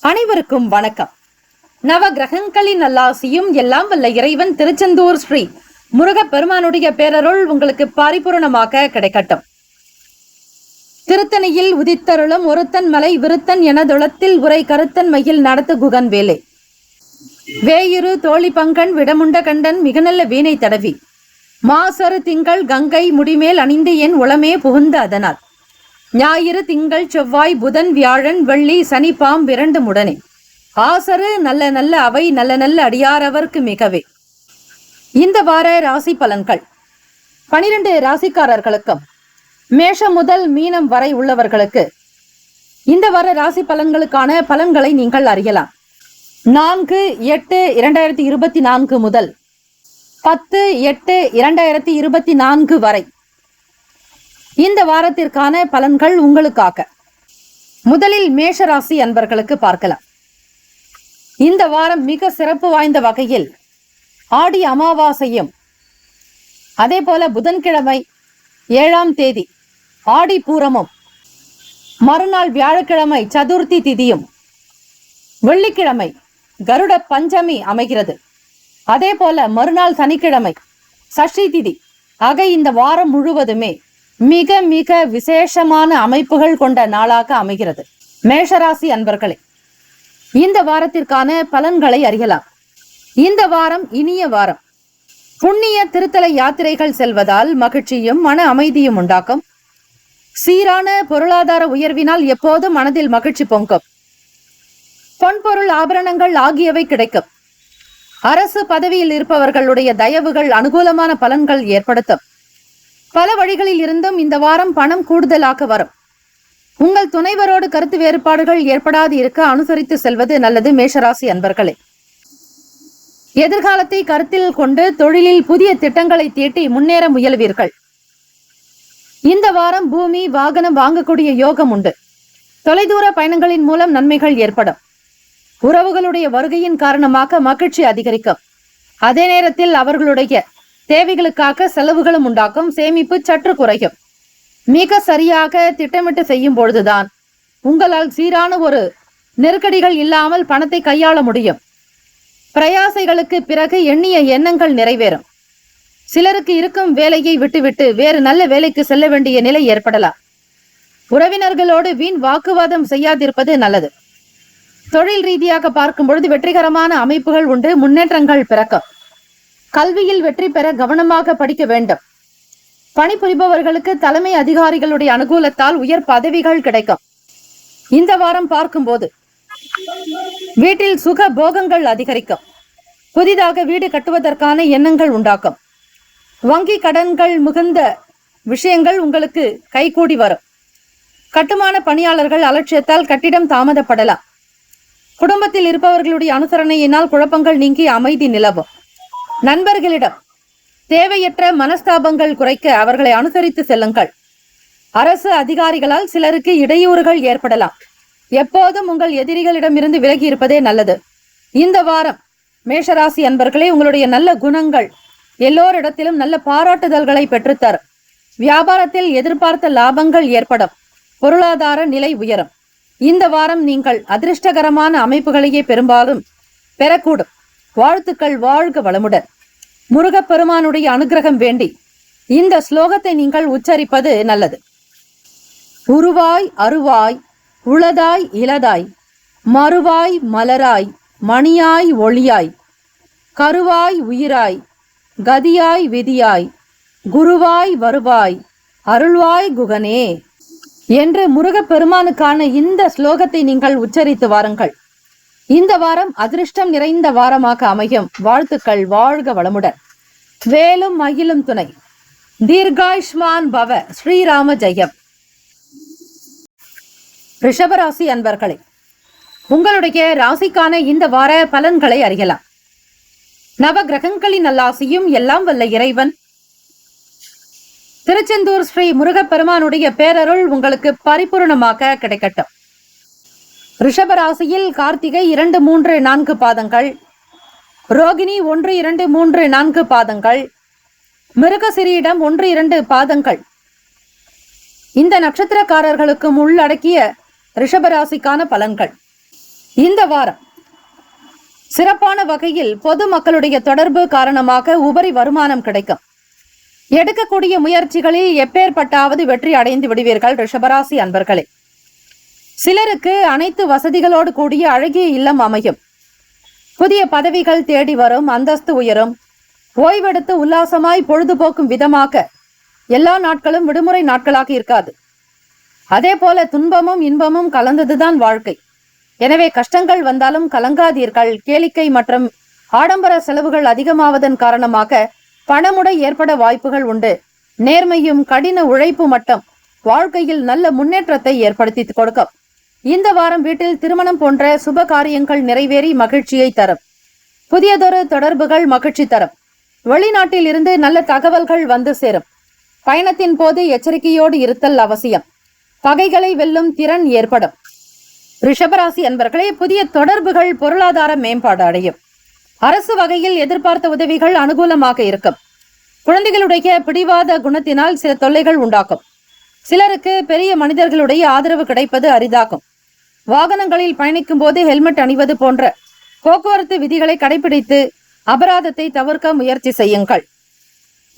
அனைவருக்கும் வணக்கம். நவ கிரகங்களின் நல்லாசியும் எல்லாம் வல்ல இறைவன் திருச்செந்தூர் ஸ்ரீ முருகப்பெருமானுடைய பேரருள் உங்களுக்கு பரிபூரணமாக கிடைக்கட்டும். திருத்தணியில் உதித்தருளும் ஒருத்தன் மலை விருத்தன் எனதுளத்தில் உரை கருத்தன் மயில் நடத்து குகன் வேலே வேயிரு தோழி பங்கன் விடமுண்ட கண்டன் மிக நல்ல வீணை தடவி மாசரு திங்கள் கங்கை முடிமேல் அணிந்து என் உளமே புகுந்த அதனால் ஞாயிறு திங்கள் செவ்வாய் புதன் வியாழன் வெள்ளி சனி பாம்பிரண்டு முடனே ஆசரு நல்ல நல்ல அவை நல்ல நல்ல அடியாரவர்க்கு மிகவே. இந்த வார ராசி பலன்கள் 12 ராசிக்காரர்களுக்கும் மேஷம் முதல் மீனம் வரை உள்ளவர்களுக்கு இந்த வார ராசி பலன்களுக்கான பலன்களை நீங்கள் அறியலாம். 4/8/2024 முதல் 10/8/2024 வரை இந்த வாரத்திற்கான பலன்கள் உங்களுக்காக. முதலில் மேஷராசி அன்பர்களுக்கு பார்க்கலாம். இந்த வாரம் மிக சிறப்பு வாய்ந்த வகையில் ஆடி அமாவாசையும் அதே போல புதன்கிழமை 7ஆம் தேதி ஆடி பூரமும் மறுநாள் வியாழக்கிழமை சதுர்த்தி திதியும் வெள்ளிக்கிழமை கருட பஞ்சமி அமைகிறது. அதே போல மறுநாள் சனிக்கிழமை சஷ்டி திதி ஆக இந்த வாரம் முழுவதுமே மிக மிக விசேஷமான அமைப்புகள் கொண்ட நாளாக அமைகிறது. மேஷராசி அன்பர்களே, இந்த வாரத்திற்கான பலன்களை அறியலாம். இந்த வாரம் இனிய வாரம். புண்ணிய திருத்தல யாத்திரைகள் செல்வதால் மகிழ்ச்சியும் மன அமைதியும் உண்டாக்கும். சீரான பொருளாதார உயர்வினால் எப்போதும் மனதில் மகிழ்ச்சி பொங்கும். பொன்பொருள் ஆபரணங்கள் ஆகியவை கிடைக்கும். அரசு பதவியில் இருப்பவர்களுடைய தயவுகள் அனுகூலமான பலன்கள் ஏற்படுத்தும். பல வழிகளில் இருந்தும் இந்த வாரம் பணம் கூடுதலாக வரும். உங்கள் துணைவரோடு கருத்து வேறுபாடுகள் ஏற்படாது இருக்க அனுசரித்து செல்வது நல்லது. மேஷராசி அன்பர்களே, எதிர்காலத்தை கருத்தில் கொண்டு தொழிலில் புதிய திட்டங்களை தீட்டி முன்னேற முயல்வீர்கள். இந்த வாரம் பூமி வாகனம் வாங்கக்கூடிய யோகம் உண்டு. தொலைதூர பயணங்களின் மூலம் நன்மைகள் ஏற்படும். உறவுகளுடைய வருகையின் காரணமாக மகிழ்ச்சி அதிகரிக்கும். அதே நேரத்தில் அவர்களுடைய தேவைகளுக்காக செலவுகளும் உண்டாக்கும். சேமிப்பு சற்று குறையும். மிக சரியாக திட்டமிட்டு செய்யும் பொழுதுதான் உங்களால் சீரான ஒரு நெருக்கடிகள் இல்லாமல் பணத்தை கையாள முடியும். பிரயாசைகளுக்கு பிறகு எண்ணிய எண்ணங்கள் நிறைவேறும். சிலருக்கு இருக்கும் வேலையை விட்டுவிட்டு வேறு நல்ல வேலைக்கு செல்ல வேண்டிய நிலை ஏற்படலாம். உறவினர்களோடு வீண் வாக்குவாதம் செய்யாதிருப்பது நல்லது. தொழில் ரீதியாக பார்க்கும் பொழுது வெற்றிகரமான அமைப்புகள் உண்டு. முன்னேற்றங்கள் பிறக்கும். கல்வியில் வெற்றி பெற கவனமாக படிக்க வேண்டும். பணிபுரிபவர்களுக்கு தலைமை அதிகாரிகளுடைய அனுகூலத்தால் உயர் பதவிகள் கிடைக்கும். இந்த வாரம் பார்க்கும்போது வீட்டில் சுக போகங்கள் அதிகரிக்கும். புதிதாக வீடு கட்டுவதற்கான எண்ணங்கள் உண்டாக்கும். வங்கி கடன்கள் மிகுந்த விஷயங்கள் உங்களுக்கு கைகூடி வரும். கட்டுமான பணியாளர்கள் அலட்சியத்தால் கட்டிடம் தாமதப்படலாம். குடும்பத்தில் இருப்பவர்களுடைய அனுசரணையினால் குழப்பங்கள் நீங்கி அமைதி நிலவும். நண்பர்களிடம் தேவையற்ற மனஸ்தாபங்கள் குறைக்க அவர்களை அனுசரித்து செல்லுங்கள். அரசு அதிகாரிகளால் சிலருக்கு இடையூறுகள் ஏற்படலாம். எப்போதும் உங்கள் எதிரிகளிடமிருந்து விலகி இருப்பதே நல்லது. இந்த வாரம் மேஷராசி அன்பர்களே, உங்களுடைய நல்ல குணங்கள் எல்லோரிடத்திலும் நல்ல பாராட்டுதல்களை பெற்றுத்தரும். வியாபாரத்தில் எதிர்பார்த்த லாபங்கள் ஏற்படும். பொருளாதார நிலை உயரும். இந்த வாரம் நீங்கள் அதிர்ஷ்டகரமான அமைப்புகளையே பெரும்பாலும் பெறக்கூடும். வாழ்த்துக்கள். வாழ்க வளமுடன். முருகப்பெருமானுடைய அனுகிரகம் வேண்டி இந்த ஸ்லோகத்தை நீங்கள் உச்சரிப்பது நல்லது. உருவாய் அருவாய் உளதாய் இலதாய் மறுவாய் மலராய் மணியாய் ஒளியாய் கருவாய் உயிராய் கதியாய் விதியாய் குருவாய் வருவாய் அருள்வாய் குகனே என்று முருகப்பெருமானுக்கான இந்த ஸ்லோகத்தை நீங்கள் உச்சரித்து வாருங்கள். இந்த வாரம் அதிர்ஷ்டம் நிறைந்த வாரமாக அமையும். வாழ்த்துக்கள். வாழ்க வளமுடன். வேலும் மகிழும் துணை. தீர்காயுஷ்மான் பவ. ஸ்ரீராம ஜெயம். ரிஷபராசி அன்பர்களே, உங்களுடைய ராசிக்கான இந்த வார பலன்களை அறியலாம். நவ கிரகங்களின் நல்லாசியும் எல்லாம் வல்ல இறைவன் திருச்செந்தூர் ஸ்ரீ முருகப்பெருமானுடைய பேரருள் உங்களுக்கு பரிபூர்ணமாக கிடைக்கட்டும். ரிஷபராசியில் கார்த்திகை 2, 3, 4 பாதங்கள், ரோகிணி 1, 2, 3, 4 பாதங்கள், மிருகசிரீடம் 1, 2 பாதங்கள். இந்த நட்சத்திரக்காரர்களுக்கும் உள்ளடக்கிய ரிஷபராசிக்கான பலன்கள். இந்த வாரம் சிறப்பான வகையில் பொதுமக்களுடைய தொடர்பு காரணமாக உபரி வருமானம் கிடைக்கும். எடுக்கக்கூடிய முயற்சிகளில் எப்பேற்பட்டாவது வெற்றி அடைந்து விடுவீர்கள் ரிஷபராசி அன்பர்களே. சிலருக்கு அனைத்து வசதிகளோடு கூடிய அழகிய இல்லம் அமையும். புதிய பதவிகள் தேடி வரும், அந்தஸ்து உயரும். ஓய்வெடுத்து உல்லாசமாய் பொழுதுபோக்கும் விதமாக எல்லா நாட்களும் விடுமுறை நாட்களாக இருக்காது. அதே போல துன்பமும் இன்பமும் கலந்ததுதான் வாழ்க்கை. எனவே கஷ்டங்கள் வந்தாலும் கலங்காதீர்கள். கேளிக்கை மற்றும் ஆடம்பர செலவுகள் அதிகமாவதன் காரணமாக பணமுடை ஏற்பட வாய்ப்புகள் உண்டு. நேர்மையும் கடின உழைப்பு மட்டும் வாழ்க்கையில் நல்ல முன்னேற்றத்தை ஏற்படுத்தி கொடுக்கும். இந்த வாரம் வீட்டில் திருமணம் போன்ற சுப காரியங்கள் நிறைவேறி மகிழ்ச்சியை தரும். புதியதொரு தொடர்புகள் மகிழ்ச்சி தரும். வெளிநாட்டில் இருந்து நல்ல தகவல்கள் வந்து சேரும். பயணத்தின் போது எச்சரிக்கையோடு இருத்தல் அவசியம். பகைகளை வெல்லும் திறன் ஏற்படும். ரிஷபராசி அன்பர்களே, புதிய தொடர்புகள் பொருளாதார மேம்பாடு அடையும். அரசு வகையில் எதிர்பார்த்த உதவிகள் அனுகூலமாக இருக்கும். குழந்தைகளுடைய பிடிவாத குணத்தினால் சில தொல்லைகள் உண்டாக்கும். சிலருக்கு பெரிய மனிதர்களுடைய ஆதரவு கிடைப்பது அரிதாகும். வாகனங்களில் பயணிக்கும் போது ஹெல்மெட் அணிவது போன்ற போக்குவரத்து விதிகளை கடைபிடித்து அபராதத்தை தவிர்க்க முயற்சி செய்யுங்கள்.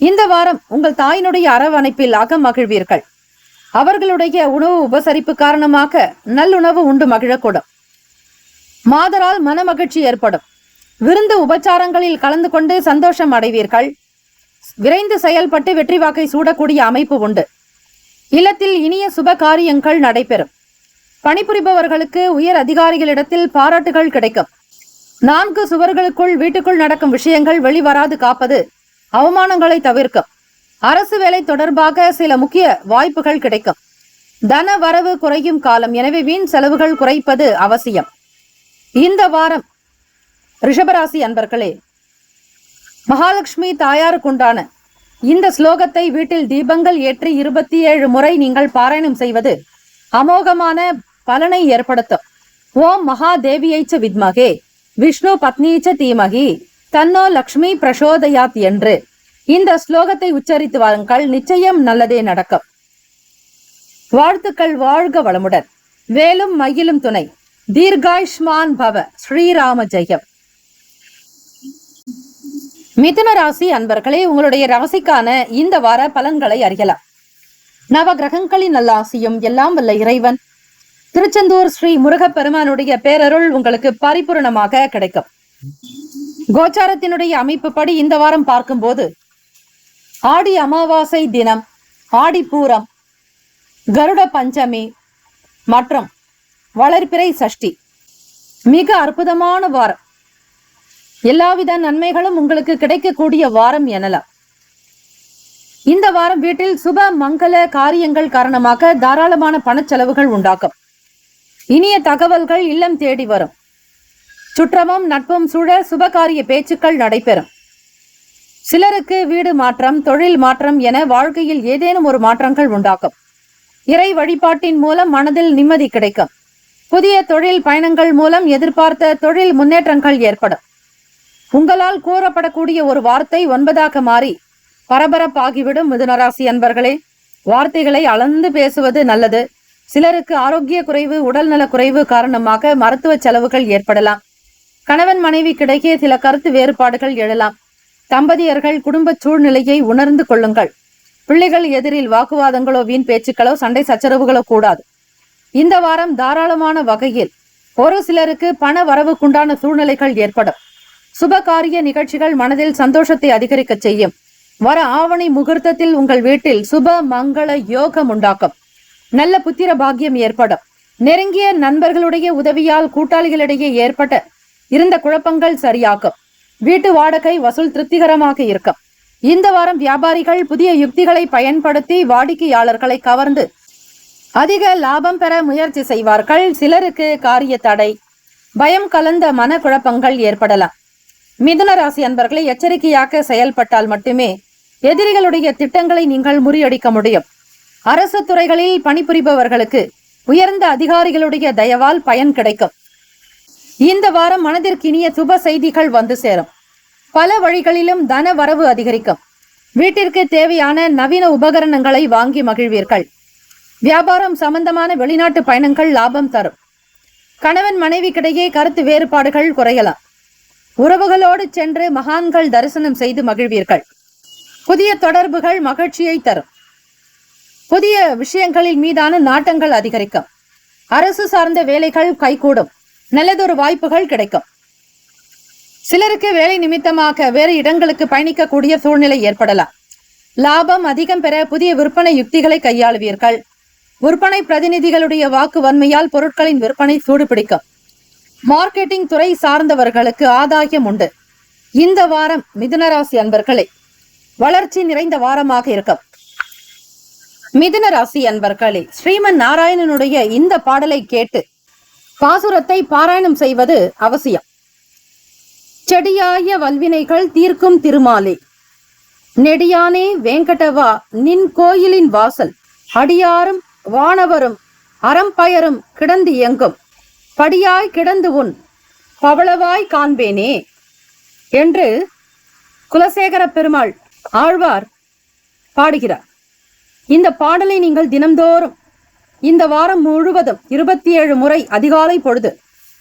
இந்த வாரம் உங்கள் தாயினுடைய அரவணைப்பில் அகம் மகிழ்வீர்கள். அவர்களுடைய உணவு உபசரிப்பு காரணமாக நல்லுணவு உண்டு மகிழக்கூடும். மாதரால் மன மகிழ்ச்சி ஏற்படும். விருந்து உபச்சாரங்களில் கலந்து கொண்டு சந்தோஷம் அடைவீர்கள். விரைந்து செயல்பட்டு வெற்றி வாக்கை சூடக்கூடிய அமைப்பு உண்டு. இல்லத்தில் இனிய சுப காரியங்கள் நடைபெறும். பணிபுரிபவர்களுக்கு உயர் அதிகாரிகளிடத்தில் பாராட்டுகள் கிடைக்கும். 4 சுவர்களுக்குள் வீட்டுக்குள் நடக்கும் விஷயங்கள் வெளிவராது காப்பது அவமானங்களை தவிர்க்கும். அரசு வேலை தொடர்பாக சில முக்கிய வாய்ப்புகள் கிடைக்கும். தன வரவு குறையும் காலம், எனவே வீண் செலவுகள் குறைப்பது அவசியம். இந்த வாரம் ரிஷபராசி அன்பர்களே, மகாலட்சுமி தாயாருக்குண்டான இந்த ஸ்லோகத்தை வீட்டில் தீபங்கள் ஏற்றி 27 முறை நீங்கள் பாராயணம் செய்வது அமோகமான பலனை ஏற்படுத்தும். ஓம் மகாதேவியைச்ச வித்மகே விஷ்ணு பத்னீச்ச தீமகி தன்னோ லக்ஷ்மி பிரசோதயாத் என்று இந்த ஸ்லோகத்தை உச்சரித்து வாருங்கள். நிச்சயம் நல்லதே நடக்கும். வாழ்த்துக்கள். வாழ்க வளமுடன். வேலும் மயிலும் துணை. தீர்காயுஷ்மான் பவ. ஸ்ரீராம ஜெயம். மிதுன ராசி அன்பர்களே, உங்களுடைய ராசிக்கான இந்த வார பலன்களை அறியலாம். நவ கிரகங்களின் நல்லாசியும் எல்லாம் வல்ல இறைவன் திருச்செந்தூர் ஸ்ரீ முருகப்பெருமானுடைய பேரருள் உங்களுக்கு பரிபூரணமாக கிடைக்கும். கோச்சாரத்தினுடைய அமைப்பு படி இந்த வாரம் பார்க்கும்போது ஆடி அமாவாசை தினம், ஆடிப்பூரம், கருட பஞ்சமி மற்றும் வளர்பிறை சஷ்டி மிக அற்புதமான வாரம். எல்லாவித நன்மைகளும் உங்களுக்கு கிடைக்கக்கூடிய வாரம் எனலாம். இந்த வாரம் வீட்டில் சுப மங்கள காரியங்கள் காரணமாக தாராளமான பணச்செலவுகள் உண்டாக்கும். இனிய தகவல்கள் இல்லம் தேடி வரும். சுற்றமும் நட்பும் சூழ சுபகாரிய பேச்சுக்கள் நடைபெறும். சிலருக்கு வீடு மாற்றம், தொழில் மாற்றம் என வாழ்க்கையில் ஏதேனும் ஒரு மாற்றங்கள் உண்டாக்கும். இறை வழிபாட்டின் மூலம் மனதில் நிம்மதி கிடைக்கும். புதிய தொழில் பயணங்கள் மூலம் எதிர்பார்த்த தொழில் முன்னேற்றங்கள் ஏற்படும். உங்களால் கூறப்படக்கூடிய ஒரு வார்த்தை 9ஆக மாறி பரபரப்பாகிவிடும். மிதுனராசி அன்பர்களே, வார்த்தைகளை அளந்து பேசுவது நல்லது. சிலருக்கு ஆரோக்கிய குறைவு, உடல்நல குறைவு காரணமாக மருத்துவ செலவுகள் ஏற்படலாம். கணவன் மனைவிக்கிடையே சில கருத்து வேறுபாடுகள் எழலாம். தம்பதியர்கள் குடும்ப சூழ்நிலையை உணர்ந்து கொள்ளுங்கள். பிள்ளைகள் எதிரில் வாக்குவாதங்களோ வீண் பேச்சுக்களோ சண்டை சச்சரவுகளோ கூடாது. இந்த வாரம் தாராளமான வகையில் ஒரு சிலருக்கு பண வரவுக்குண்டான சூழ்நிலைகள் ஏற்படும். சுபகாரிய நிகழ்ச்சிகள் மனதில் சந்தோஷத்தை அதிகரிக்க செய்யும். வர ஆவணி முகூர்த்தத்தில் உங்கள் வீட்டில் சுப மங்கள யோகம் உண்டாக்கும். நல்ல புத்திர பாக்கியம் ஏற்படும். நெருங்கிய நண்பர்களுடைய உதவியால் கூட்டாளிகளிடையே ஏற்பட்ட இருந்த குழப்பங்கள் சரியாகும். வீட்டு வாடகை வசூல் திருப்திகரமாக இருக்கும். இந்த வாரம் வியாபாரிகள் புதிய யுக்திகளை பயன்படுத்தி வாடிக்கையாளர்களை கவர்ந்து அதிக லாபம் பெற முயற்சி செய்வார்கள். சிலருக்கு காரிய தடை, பயம் கலந்த மனக்குழப்பங்கள் ஏற்படலாம். மிதுன ராசி அன்பர்களை எச்சரிக்கையாக செயல்பட்டால் மட்டுமே எதிரிகளுடைய திட்டங்களை நீங்கள் முறியடிக்க முடியும். அரசு துறைகளில் பணிபுரிபவர்களுக்கு உயர்ந்த அதிகாரிகளுடைய தயவால் பயன் கிடைக்கும். இந்த வாரம் மனதிற்கு இனிய சுப செய்திகள் வந்து சேரும். பல வழிகளிலும் தன வரவு அதிகரிக்கும். வீட்டிற்கு தேவையான நவீன உபகரணங்களை வாங்கி மகிழ்வீர்கள். வியாபாரம் சம்பந்தமான வெளிநாட்டு பயணங்கள் லாபம் தரும். கணவன் மனைவிக்கிடையே கருத்து வேறுபாடுகள் குறையலாம். உறவுகளோடு சென்று மகான்கள் தரிசனம் செய்து மகிழ்வீர்கள். புதிய தொடர்புகள் மகிழ்ச்சியை தரும். புதிய விஷயங்களின் மீதான நாட்டங்கள் அதிகரிக்கும். அரசு சார்ந்த வேலைகள் கைகூடும். நல்லதொரு வாய்ப்புகள் கிடைக்கும். சிலருக்கு வேலை நிமித்தமாக வேறு இடங்களுக்கு பயணிக்கக்கூடிய சூழ்நிலை ஏற்படலாம். லாபம் அதிகம் பெற புதிய விற்பனை யுக்திகளை கையாளுவீர்கள். விற்பனை பிரதிநிதிகளுடைய வாக்கு வன்மையால் பொருட்களின் விற்பனை சூடுபிடிக்கும். மார்க்கெட்டிங் துறை சார்ந்தவர்களுக்கு ஆதாயம் உண்டு. இந்த வாரம் மிதுனராசி அன்பர்களே வளர்ச்சி நிறைந்த வாரமாக இருக்கும். மிதுனராசி அன்பர்களே, ஸ்ரீமன் நாராயணனுடைய இந்த பாடலை கேட்டு பாசுரத்தை பாராயணம் செய்வது அவசியம். செடியாய வல்வினைகள் தீர்க்கும் திருமாலே, நெடியானே வேங்கடவா நின் கோயிலின் வாசல், அடியாரும் வானவரும் அறம்பயரும் கிடந்து இயங்கும், படியாய் கிடந்து உன் பவளவாய் காண்பேனே என்று குலசேகர பெருமாள் ஆழ்வார் பாடுகிறார். இந்த பாடலை நீங்கள் தினம்தோறும் இந்த வாரம் முழுவதும் 27 முறை அதிகாலை பொழுது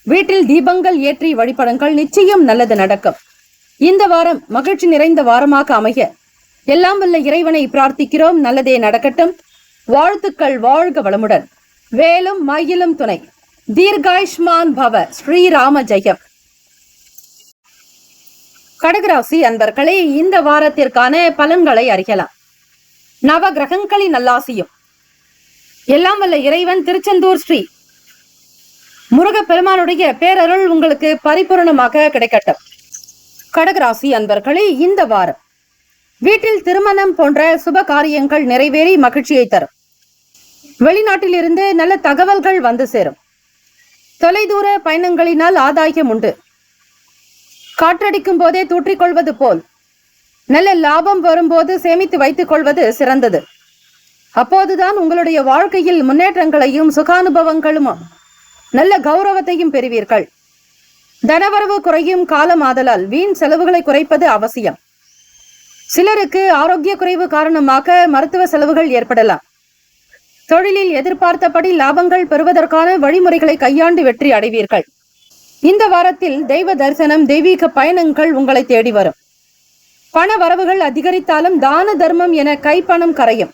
வீட்டில் தீபங்கள் ஏற்றி வழிபடுங்கள். நிச்சயம் நல்லது நடக்கும். இந்த வாரம் மகிழ்ச்சி நிறைந்த வாரமாக அமைய எல்லாம் வல்ல இறைவனை பிரார்த்திக்கிறோம். நல்லதே நடக்கட்டும். வாழ்த்துக்கள். வாழ்க வளமுடன். வேலும் மயிலும் துணை. தீர்காயுஷ்மான் பவ. ஸ்ரீராம ஜெயம். கடகராசி அன்பர்களே, இந்த வாரத்திற்கான பலன்களை அறியலாம். நவ கிரகங்களின் நல்லாசியும் எல்லாம் வல்ல இறைவன் திருச்செந்தூர் ஸ்ரீ முருகப்பெருமானுடைய பேரருள் உங்களுக்கு பரிபூரணமாக கிடைக்கட்டும். கடகராசி அன்பர்களே, இந்த வாரம் வீட்டில் திருமணம் போன்ற சுப காரியங்கள் நிறைவேறி மகிழ்ச்சியை தரும். வெளிநாட்டில் இருந்து நல்ல தகவல்கள் வந்து சேரும். தொலைதூர பயணங்களினால் ஆதாயம் உண்டு. காற்றடிக்கும் போதே தூற்றிக்கொள்வது போல் நல்ல லாபம் வரும்போது சேமித்து வைத்துக் கொள்வது சிறந்தது. அப்போதுதான் உங்களுடைய வாழ்க்கையில் முன்னேற்றங்களையும் சுகானுபவங்களும் நல்ல கௌரவத்தையும் பெறுவீர்கள். தனவரவு குறையும் காலம் ஆதலால் வீண் செலவுகளை குறைப்பது அவசியம். சிலருக்கு ஆரோக்கிய குறைவு காரணமாக மருத்துவ செலவுகள் ஏற்படலாம். தொழிலில் எதிர்பார்த்தபடி லாபங்கள் பெறுவதற்கான வழிமுறைகளை கையாண்டு வெற்றி அடைவீர்கள். இந்த வாரத்தில் தெய்வ தரிசனம், தெய்வீக பயணங்கள் உங்களை தேடி வரும். பண வரவுகள் அதிகரித்தாலும் தான தர்மம் என கைப்பணம் கரையும்.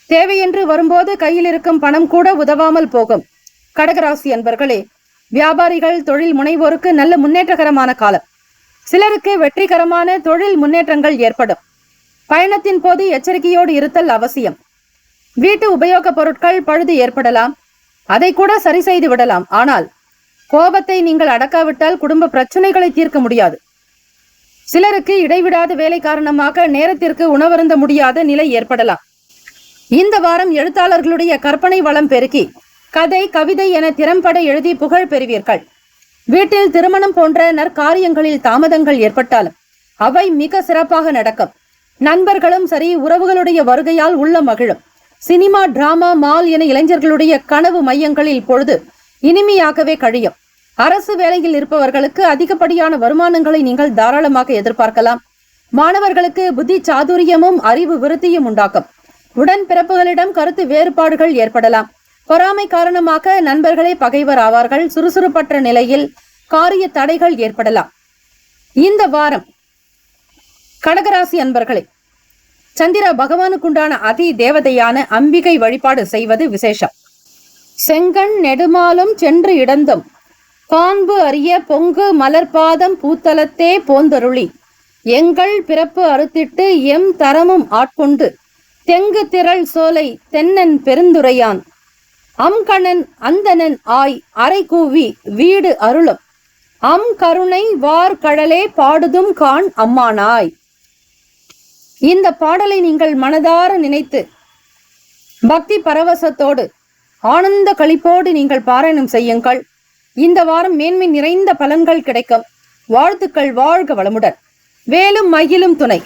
தேவையென்று வரும்போது கையில் இருக்கும் பணம் கூட உதவாமல் போகும். கடகராசி அன்பர்களே, வியாபாரிகள், தொழில் முனைவோருக்கு நல்ல முன்னேற்றகரமான காலம். சிலருக்கு வெற்றிகரமான தொழில் முன்னேற்றங்கள் ஏற்படும். பயணத்தின் போது எச்சரிக்கையோடு இருத்தல் அவசியம். வீட்டு உபயோக பொருட்கள் பழுது ஏற்படலாம். அதை கூட சரி செய்து விடலாம். ஆனால் கோபத்தை நீங்கள் அடக்காவிட்டால் குடும்ப பிரச்சனைகளை தீர்க்க முடியாது. சிலருக்கு இடைவிடாத வேலை காரணமாக நேரத்திற்கு உணவருந்த முடியாத நிலை ஏற்படலாம். இந்த வாரம் எழுத்தாளர்களுடைய கற்பனை வளம் பெருக்கி கதை, கவிதை என திறம்பட எழுதி புகழ் பெறுவீர்கள். வீட்டில் திருமணம் போன்ற நற்காரியங்களில் தாமதங்கள் ஏற்பட்டாலும் அவை மிக சிறப்பாக நடக்கும். நண்பர்களும் சரி, உறவுகளுடைய வருகையால் உள்ள மகிழும். சினிமா, டிராமா, மால் என இளைஞர்களுடைய கனவு மையங்களில் பொழுது இனிமையாகவே கழியும். அரசு வேலையில் இருப்பவர்களுக்கு அதிகப்படியான வருமானங்களை நீங்கள் தாராளமாக எதிர்பார்க்கலாம். மாணவர்களுக்கு புத்தி சாதுரியமும் அறிவு விருத்தியும் உண்டாக்கும். உடன் பிறப்புகளிடம் கருத்து வேறுபாடுகள் ஏற்படலாம். பொறாமை காரணமாக நண்பர்களே பகைவர் ஆவார்கள். சுறுசுறுப்பற்ற நிலையில் காரிய தடைகள் ஏற்படலாம். இந்த வாரம் கடகராசி அன்பர்களே, சந்திர பகவானுக்குண்டான அதி தேவதையான அம்பிகை வழிபாடு செய்வது விசேஷம். செங்கண் நெடுமாலும் சென்று இடந்தும் காண்பு அறிய பொங்கு மலர்பாதம் பூத்தலத்தே போந்தருளி எங்கள் பிறப்பு அறுத்திட்டு எம் தரமும் ஆட்கொண்டு தெங்கு திரள் சோலை தென்னன் பெருந்துரையான் அம்கணன் அந்தனன் ஆய் அரை கூவி வீடு அருளும் அம் கருணை வார் கடலே பாடுதும் கான் அம்மானாய். இந்த பாடலை நீங்கள் மனதார நினைத்து பக்தி பரவசத்தோடு ஆனந்த களிப்போடு நீங்கள் பாராயணம் செய்யுங்கள். இந்த வாரம் மேன்மை நிறைந்த பலன்கள் கிடைக்கும். வாழ்த்துக்கள். வாழ்க வளமுடன். வேலும் மயிலும் துணை.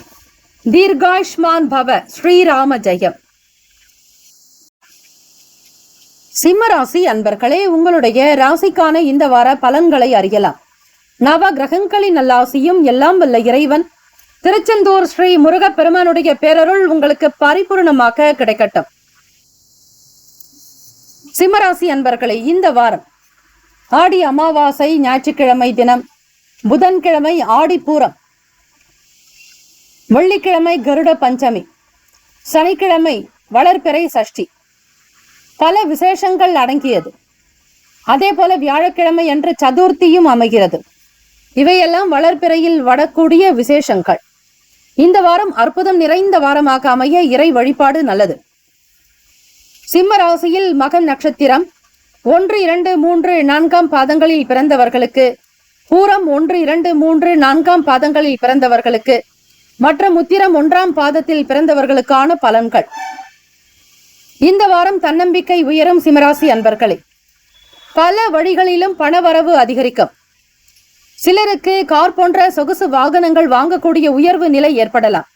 தீர்காயுஷ்மான் பவ. ஸ்ரீராம ஜெயம். சிம்மராசி அன்பர்களே, உங்களுடைய ராசிக்கான இந்த வார பலன்களை அறியலாம். நவ கிரகங்களின் நல்லாசியும் எல்லாம் வல்ல இறைவன் திருச்செந்தூர் ஸ்ரீ முருகப்பெருமானுடைய பேரருள் உங்களுக்கு பரிபூர்ணமாக கிடைக்கட்டும். சிம்மராசி அன்பர்களே, இந்த வாரம் ஆடி அமாவாசை ஞாயிற்றுக்கிழமை தினம், புதன்கிழமை ஆடிப்பூரம், வெள்ளிக்கிழமை கருட பஞ்சமி, சனிக்கிழமை வளர்பிறை சஷ்டி. பல விசேஷங்கள் அடங்கியது. அதே போல வியாழக்கிழமை என்று சதுர்த்தியும் அமைகிறது. இவையெல்லாம் வளர்பிறையில் வரக்கூடிய விசேஷங்கள். இந்த வாரம் அற்புதம் நிறைந்த வாரமாக அமைய இறை வழிபாடு நல்லது. சிம்ம ராசியில் மகம் நட்சத்திரம் 1, 2, 3, 4 பாதங்களில் பிறந்தவர்களுக்கு, பூரம் 1, 2, 3, 4 பாதங்களில் பிறந்தவர்களுக்கு மற்றும் உத்திரம் 1ஆம் பாதத்தில் பிறந்தவர்களுக்கான பலன்கள். இந்த வாரம் தன்னம்பிக்கை உயரும் சிம்மராசி அன்பர்களே. பல வழிகளிலும் பணவரவு அதிகரிக்கும். சிலருக்கு கார் போன்ற சொகுசு வாகனங்கள் வாங்கக்கூடிய உயர்வு நிலை ஏற்படலாம்.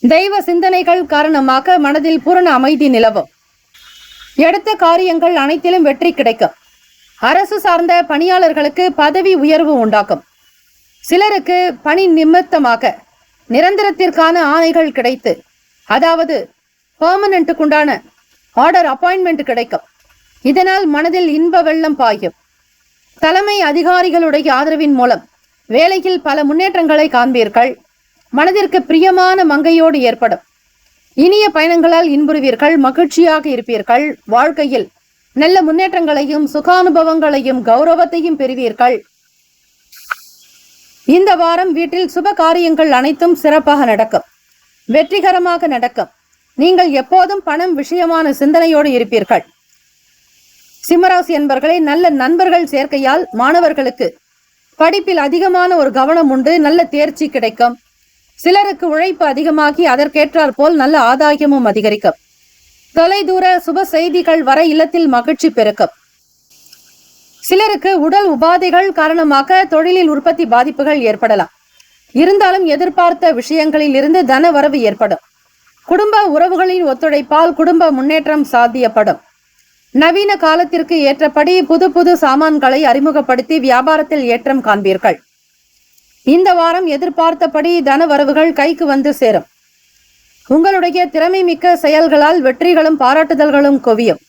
தெய்வ சிந்தனைகள் காரணமாக மனதில் பூரண அமைதி நிலவும். எடுத்த காரியங்கள் அனைத்திலும் வெற்றி கிடைக்கும். அரசு சார்ந்த பணியாளர்களுக்கு பதவி உயர்வு உண்டாக்கும். சிலருக்கு பணி நிமித்தமாக நிரந்தரத்திற்கான ஆணைகள் கிடைத்து, அதாவது பெர்மனன்ட்டுக்குண்டான ஆர்டர் அப்பாயின்மெண்ட் கிடைக்கும். இதனால் மனதில் இன்ப வெள்ளம் பாயும். தலைமை அதிகாரிகளுடைய ஆதரவின் மூலம் வேலையில் பல முன்னேற்றங்களை காண்பீர்கள். மனதிற்கு பிரியமான மங்கையோடு ஏற்படும். இனிய பயணங்களால் இன்புறுவீர்கள். மகிழ்ச்சியாக இருப்பீர்கள். வாழ்க்கையில் நல்ல முன்னேற்றங்களையும் சுகானுபவங்களையும் கௌரவத்தையும் பெறுவீர்கள். இந்த வாரம் வீட்டில் சுப காரியங்கள் அனைத்தும் சிறப்பாக நடக்கும். வெற்றிகரமாக நடக்கும். நீங்கள் எப்போதும் பணம் விஷயமான சிந்தனையோடு இருப்பீர்கள். சிம்மராசி என்பவர்களே, நல்ல நண்பர்கள் சேர்க்கையால் மாணவர்களுக்கு படிப்பில் அதிகமான ஒரு கவனம் உண்டு. நல்ல தேர்ச்சி கிடைக்கும். சிலருக்கு உழைப்பு அதிகமாகி அதற்கேற்றாற் போல் நல்ல ஆதாயமும் அதிகரிக்கும். தொலைதூர சுப செய்திகள் வர இல்லத்தில் மகிழ்ச்சி பெருக்கும். சிலருக்கு உடல் உபாதைகள் காரணமாக தொழிலில் உற்பத்தி பாதிப்புகள் ஏற்படலாம். இருந்தாலும் எதிர்பார்த்த விஷயங்களில் இருந்து தன வரவு ஏற்படும். குடும்ப உறவுகளின் ஒத்துழைப்பால் குடும்ப முன்னேற்றம் சாத்தியப்படும். நவீன காலத்திற்கு ஏற்றபடி புது புது சாமான்களை அறிமுகப்படுத்தி வியாபாரத்தில் ஏற்றம் காண்பீர்கள். இந்த வாரம் எதிர்பார்த்தபடி தன வரவுகள் கைக்கு வந்து சேரும். உங்களுடைய திறமை மிக்க செயல்களால் வெற்றிகளும் பாராட்டுதல்களும் குவியும்.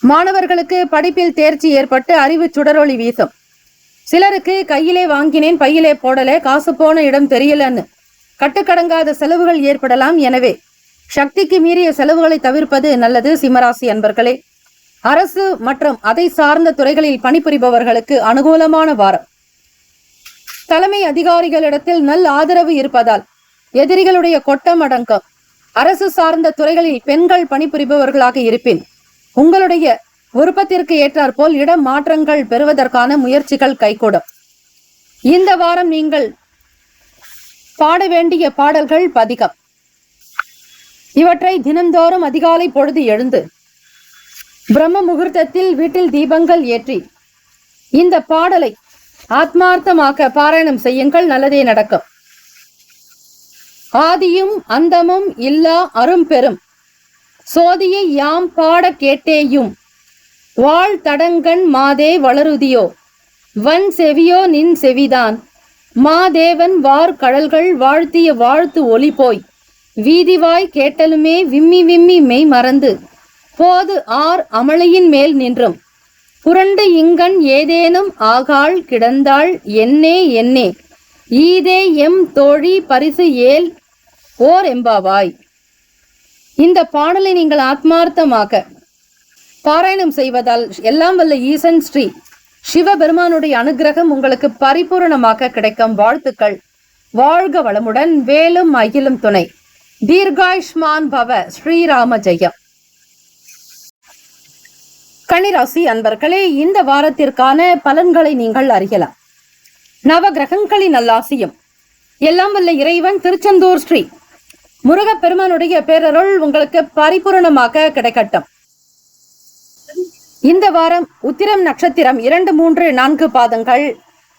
மாணவர்களுக்கு படிப்பில் தேர்ச்சி ஏற்பட்டு அறிவு சுடரொளி வீசும். சிலருக்கு கையிலே வாங்கினேன் பையிலே போடல, காசு போன இடம் தெரியலன்னு கட்டுக்கடங்காத செலவுகள் ஏற்படலாம். எனவே சக்திக்கு மீறிய செலவுகளை தவிர்ப்பது நல்லது. சிம்மராசி அன்பர்களே, அரசு மற்றும் அதை சார்ந்த துறைகளில் பணிபுரிபவர்களுக்கு அனுகூலமான வாரம். தலைமை அதிகாரிகளிடத்தில் நல்ல ஆதரவு இருப்பதால் எதிரிகளுடைய கொட்டம் அடங்கும். அரசு சார்ந்த துறைகளில் பெண்கள் பணிபுரிபவர்களாக இருப்பின் உங்களுடைய விருப்பத்திற்கு ஏற்றாற்போல் இடம் மாற்றங்கள் பெறுவதற்கான முயற்சிகள் கைகூடும். இந்த வாரம் நீங்கள் பாட வேண்டிய பாடல்கள் பதிகம். இவற்றை தினந்தோறும் அதிகாலை பொழுது எழுந்து பிரம்ம முகூர்த்தத்தில் வீட்டில் தீபங்கள் ஏற்றி இந்த பாடலை ஆத்மார்த்தமாக பாராயணம் செய்யுங்கள். நல்லதே நடக்கும். ஆதியும் அந்தமும் இல்லா அரும் பெரும் சோதியை யாம் பாட கேட்டேயும் வாழ் தடங்கண் மாதே வளருதியோ வன் செவியோ நின் செவிதான் மாதேவன் வார் கடல்கள் வாழ்த்திய வாழ்த்து ஒளி போய் வீதிவாய் கேட்டலுமே விம்மி விம்மி மெய் மறந்து போது ஆர் அமளியின் மேல் நின்றும் புரண்டு இங்கண் ஏதேனும் ஆகாள் கிடந்தாள் என்னே என்னே ஈதே எம் தோழி பரிசு ஏல் ஓர் எம்பாவாய். இந்த பாடலை நீங்கள் ஆத்மார்த்தமாக பாராயணம் செய்வதால் எல்லாம் வல்ல ஈசன் ஸ்ரீ சிவபெருமானுடைய அனுகிரகம் உங்களுக்கு பரிபூரணமாக கிடைக்கும். வாழ்த்துக்கள். வாழ்க வளமுடன். வேலும் அகிலும் துணை. தீர்காயுஷ்மான் பவ. ஸ்ரீராம ஜெயம். கன்னிராசி அன்பர்களே, இந்த வாரத்திற்கான பலன்களை நீங்கள் அறியலாம். நவ கிரகங்களின் நல்லாசியும் எல்லாம் வல்ல இறைவன் திருச்செந்தூர் ஸ்ரீ முருகப்பெருமானுடைய பேரருள் உங்களுக்கு பரிபூரணமாக கிடைக்கட்டும். இந்த வாரம் உத்திரம் நட்சத்திரம் 2, 3, 4 பாதங்கள்,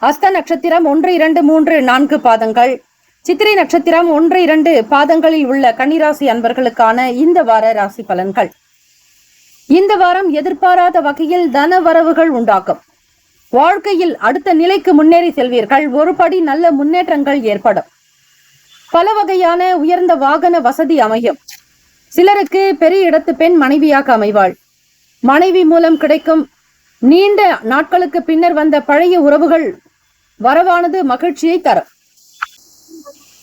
அஸ்த நட்சத்திரம் 1, 2, 3, 4 பாதங்கள், சித்திரை நட்சத்திரம் 1, 2 பாதங்களில் உள்ள கன்னிராசி அன்பர்களுக்கான இந்த வார ராசி பலன்கள். இந்த வாரம் எதிர்பாராத வகையில் தன வரவுகள் உண்டாக்கும். வாழ்க்கையில் அடுத்த நிலைக்கு முன்னேறி செல்வீர்கள். ஒருபடி நல்ல முன்னேற்றங்கள் ஏற்படும். பல வகையான உயர்ந்த வாகன வசதி அமையும். சிலருக்கு பெரிய இடத்து பெண் மனைவியாக அமைவாள். மனைவி மூலம் கிடைக்கும் நீண்ட நாட்களுக்கு பின்னர் வந்த பழைய உறவுகள் வரவானது மகிழ்ச்சியை தரும்.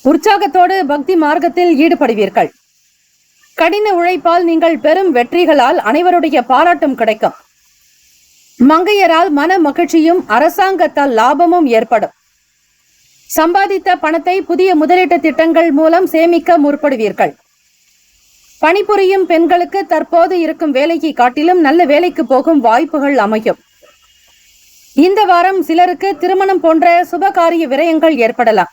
உற்சாகத்தோடு பக்தி மார்க்கத்தில் ஈடுபடுவீர்கள். கடின உழைப்பால் நீங்கள் பெரும் வெற்றிகளால் அனைவருடைய பாராட்டும் கிடைக்கும். மங்கையரால் மன மகிழ்ச்சியும் அரசாங்கத்தால் லாபமும் ஏற்படும். சம்பாதித்த பணத்தை புதிய முதலீட்டு திட்டங்கள் மூலம் சேமிக்க முற்படுவீர்கள். பணிபுரியும் பெண்களுக்கு தற்போது இருக்கும் வேலையை காட்டிலும் நல்ல வேலைக்கு போகும் வாய்ப்புகள் அமையும். இந்த வாரம் சிலருக்கு திருமணம் போன்ற சுபகாரிய விரயங்கள் ஏற்படலாம்.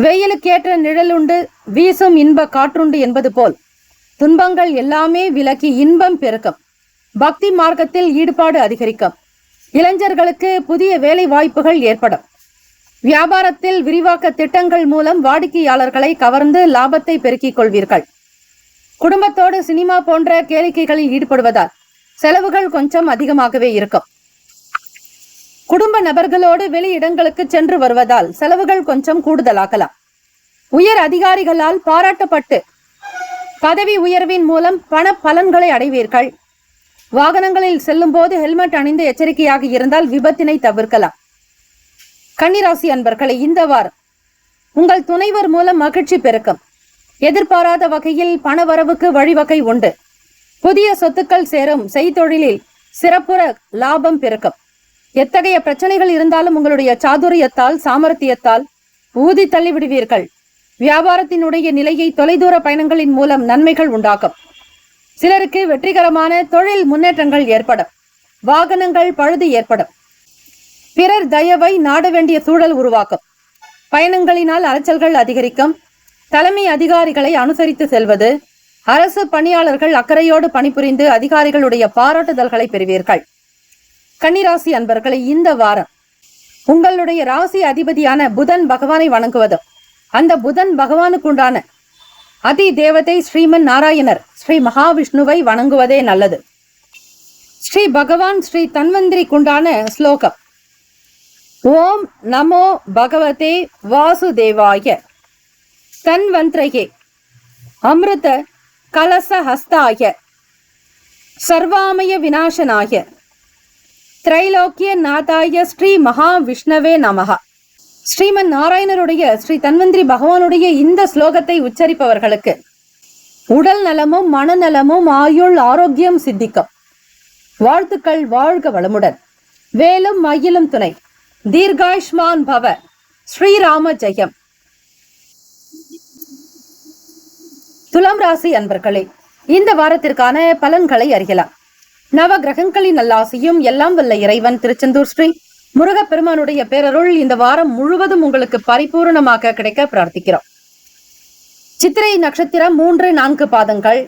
வெயிலுக்கேற்ற நிழலுண்டு, வீசும் இன்ப காற்றுண்டு என்பது போல் துன்பங்கள் எல்லாமே விலகி இன்பம் பெருக்கும். பக்தி மார்க்கத்தில் ஈடுபாடு அதிகரிக்கும். இளைஞர்களுக்கு புதிய வேலை வாய்ப்புகள் ஏற்படும். வியாபாரத்தில் விரிவாக்க திட்டங்கள் மூலம் வாடிக்கையாளர்களை கவர்ந்து லாபத்தை பெருக்கிக் கொள்வீர்கள். குடும்பத்தோடு சினிமா போன்ற கேளிக்கைகளில் ஈடுபடுவதால் செலவுகள் கொஞ்சம் அதிகமாகவே இருக்கும். குடும்ப நபர்களோடு வெளி இடங்களுக்கு சென்று வருவதால் செலவுகள் கொஞ்சம் கூடுதலாகலாம். உயர் அதிகாரிகளால் பாராட்டப்பட்டு பதவி உயர்வின் மூலம் பண பலன்களை அடைவீர்கள். வாகனங்களில் செல்லும் போது ஹெல்மெட் அணிந்து எச்சரிக்கையாக இருந்தால் விபத்தினை தவிர்க்கலாம். கன்னிராசி அன்பர்களை, இந்த வாரம் உங்கள் துணைவர் மூலம் மகிழ்ச்சி பெருக்கும். எதிர்பாராத வகையில் பணவரவுக்கு வழிவகை உண்டு. புதிய சொத்துக்கள் சேரும். செய்தொழிலில் சிறப்புற லாபம் பெருக்கும். எத்தகைய பிரச்சனைகள் இருந்தாலும் உங்களுடைய சாதுரியத்தால் சாமர்த்தியத்தால் ஊதி தள்ளிவிடுவீர்கள். வியாபாரத்தினுடைய நிலையை தொலைதூர பயணங்களின் மூலம் நன்மைகள் உண்டாகும். சிலருக்கு வெற்றிகரமான தொழில் முன்னேற்றங்கள் ஏற்படும். வாகனங்கள் பழுது ஏற்படும். பிறர் தயவை நாட வேண்டிய சூழல் உருவாக்கும். பயணங்களினால் அலைச்சல்கள் அதிகரிக்கும். தலைமை அதிகாரிகளை அனுசரித்து செல்வது. அரசு பணியாளர்கள் அக்கறையோடு பணிபுரிந்து அதிகாரிகளுடைய பாராட்டுதல்களை பெறுவீர்கள். கன்னிராசி அன்பர்களை, இந்த வாரம் உங்களுடைய ராசி அதிபதியான புதன் பகவானை வணங்குவதும் அந்த புதன் பகவானுக்குண்டான அதி தேவதை ஸ்ரீமன் நாராயணர் ஸ்ரீ மகாவிஷ்ணுவை வணங்குவதே நல்லது. ஸ்ரீ பகவான் ஸ்ரீ தன்வந்திரிக்குண்டான ஸ்லோகம்: ஓம் நமோ பகவதே வாசுதேவாய தன்வந்திரயே அமிர்த கலசஹஸ்தாய சர்வாமய விநாசனாய திரைலோக்கிய நாதாய ஸ்ரீ மகாவிஷ்ணவே நமஹ. ஸ்ரீமன் நாராயணருடைய ஸ்ரீ தன்வந்திரி பகவானுடைய இந்த ஸ்லோகத்தை உச்சரிப்பவர்களுக்கு உடல் நலமும் மனநலமும் ஆயுள் ஆரோக்கியம் சித்திக்கும். வாழ்த்துக்கள். வாழ்க வளமுடன். வேலும் மயிலும் துணை. தீர்காயுஷ்மான் பவ. ஸ்ரீராம ஜெயம். துலாம் ராசி அன்பர்களே, இந்த வாரத்திற்கான பலன்களை அறியலாம். நவ கிரகங்களின் நல்லாசியும் எல்லாம் வல்ல இறைவன் திருச்செந்தூர் ஸ்ரீ முருகப்பெருமானுடைய பேரருள் இந்த வாரம் முழுவதும் உங்களுக்கு பரிபூர்ணமாக கிடைக்க பிரார்த்திக்கிறோம். சித்திரை நட்சத்திரம் 3, 4 பாதங்கள்,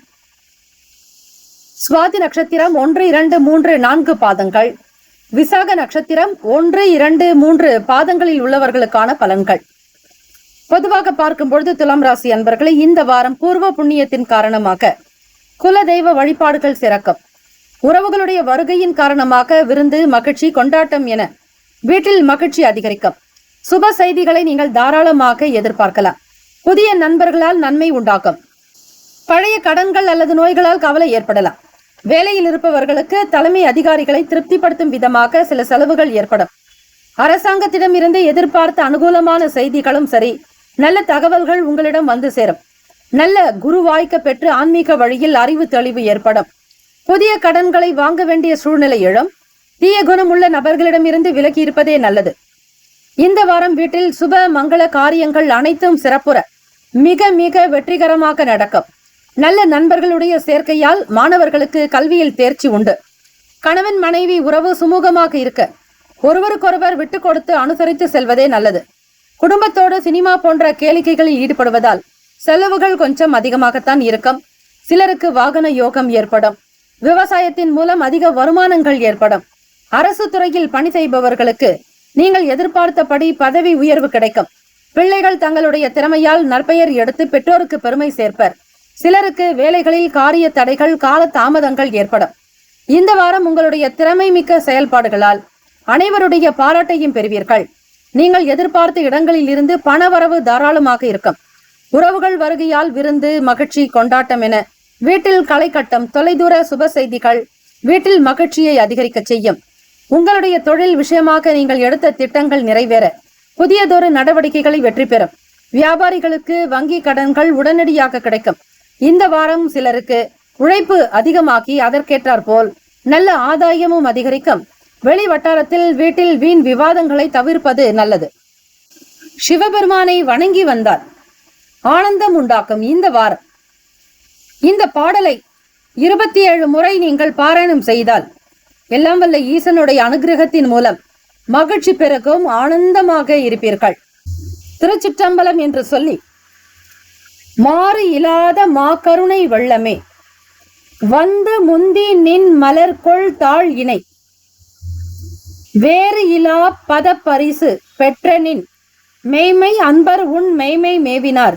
சுவாதி நட்சத்திரம் 1, 2, 3, 4 பாதங்கள், விசாக நட்சத்திரம் 1, 2, 3 பாதங்களில் உள்ளவர்களுக்கான பலன்கள். பொதுவாக பார்க்கும் பொழுது துலாம் ராசி அன்பர்களை, இந்த வாரம் பூர்வ புண்ணியத்தின் காரணமாக குல தெய்வ வழிபாடுகள் சிறக்கும். உறவுகளுடைய வருகையின் காரணமாக விருந்து, மகிழ்ச்சி, கொண்டாட்டம் என வீட்டில் மகிழ்ச்சி அதிகரிக்கும். சுப செய்திகளை நீங்கள் தாராளமாக எதிர்பார்க்கலாம். புதிய நண்பர்களால் நன்மை உண்டாகும். பழைய கடன்கள் அல்லது நோய்களால் கவலை ஏற்படலாம். வேலையில் இருப்பவர்களுக்கு தலைமை அதிகாரிகளை திருப்திப்படுத்தும் விதமாக சில செலவுகள் ஏற்படும். அரசாங்கத்திடம் இருந்து எதிர்பார்த்த அனுகூலமான செய்திகளும் சரி, நல்ல தகவல்கள் உங்களிடம் வந்து சேரும். நல்ல குரு வாய்க்க பெற்று ஆன்மீக வழியில் அறிவு தெளிவு ஏற்படும். புதிய கடன்களை வாங்க வேண்டிய சூழ்நிலை எழும். தீய குணம் உள்ள நபர்களிடமிருந்து விலகி இருப்பதே நல்லது. இந்த வாரம் வீட்டில் சுப மங்கள காரியங்கள் அனைத்தும் சிறப்புற மிக மிக வெற்றிகரமாக நடக்கும். நல்ல நண்பர்களுடைய சேர்க்கையால் மாணவர்களுக்கு கல்வியில் தேர்ச்சி உண்டு. கணவன் மனைவி உறவு சுமூகமாக இருக்க ஒருவருக்கொருவர் விட்டு கொடுத்து அனுசரித்து செல்வதே நல்லது. குடும்பத்தோடு சினிமா போன்ற கேளிக்கைகளில் ஈடுபடுவதால் செலவுகள் கொஞ்சம் அதிகமாகத்தான் இருக்கும். சிலருக்கு வாகன யோகம் ஏற்படும். விவசாயத்தின் மூலம் அதிக வருமானங்கள் ஏற்படும். அரசு துறையில் பணி செய்பவர்களுக்கு நீங்கள் எதிர்பார்த்தபடி பதவி உயர்வு கிடைக்கும். பிள்ளைகள் தங்களுடைய திறமையால் நற்பெயர் எடுத்து பெற்றோருக்கு பெருமை சேர்ப்பர். சிலருக்கு வேலைகளில் காரிய தடைகள், கால தாமதங்கள் ஏற்படும். இந்த வாரம் உங்களுடைய திறமை மிக்க செயல்பாடுகளால் அனைவருடைய பாராட்டையும் பெறுவீர்கள். நீங்கள் எதிர்பார்த்த இடங்களில் இருந்து பணவரவு தாராளமாக இருக்கும். உறவுகள் வருகையால் விருந்து, மகிழ்ச்சி, கொண்டாட்டம் என வீட்டில் களை கட்டும். தொலைதூர சுப செய்திகள், வீட்டில் மகிழ்ச்சியை அதிகரிக்க செய்யும். உங்களுடைய தொழில் விஷயமாக நீங்கள் எடுத்த திட்டங்கள் நிறைவேற புதியதொரு நடவடிக்கைகளை வெற்றி பெறும். வியாபாரிகளுக்கு வங்கி கடன்கள் உடனடியாக கிடைக்கும். இந்த வாரம் சிலருக்கு உழைப்பு அதிகமாக்கி அதற்கேற்றார் போல் நல்ல ஆதாயமும் அதிகரிக்கும். வெளி வட்டாரத்தில் வீட்டில் வீண் விவாதங்களை தவிர்ப்பது நல்லது. சிவபெருமானை வணங்கி வந்தால் ஆனந்தம் உண்டாக்கும். இந்த வாரம் இந்த பாடலை 27 முறை நீங்கள் பாராயணம் செய்தால் எல்லாம் வல்ல ஈசனுடைய அனுகிரகத்தின் மூலம் மகிழ்ச்சி பெருகும், ஆனந்தமாக இருப்பீர்கள். திருச்சிற்றம்பலம் என்று சொல்லி மாறு இல்லாத மாக்கருணை வெள்ளமே வந்து முந்தி நின் மலர்கொள் தாழ் இணை வேறு இலா பத பரிசு பெற்றனின் மெய்மை அன்பர் உன் மெய்மை மேவினார்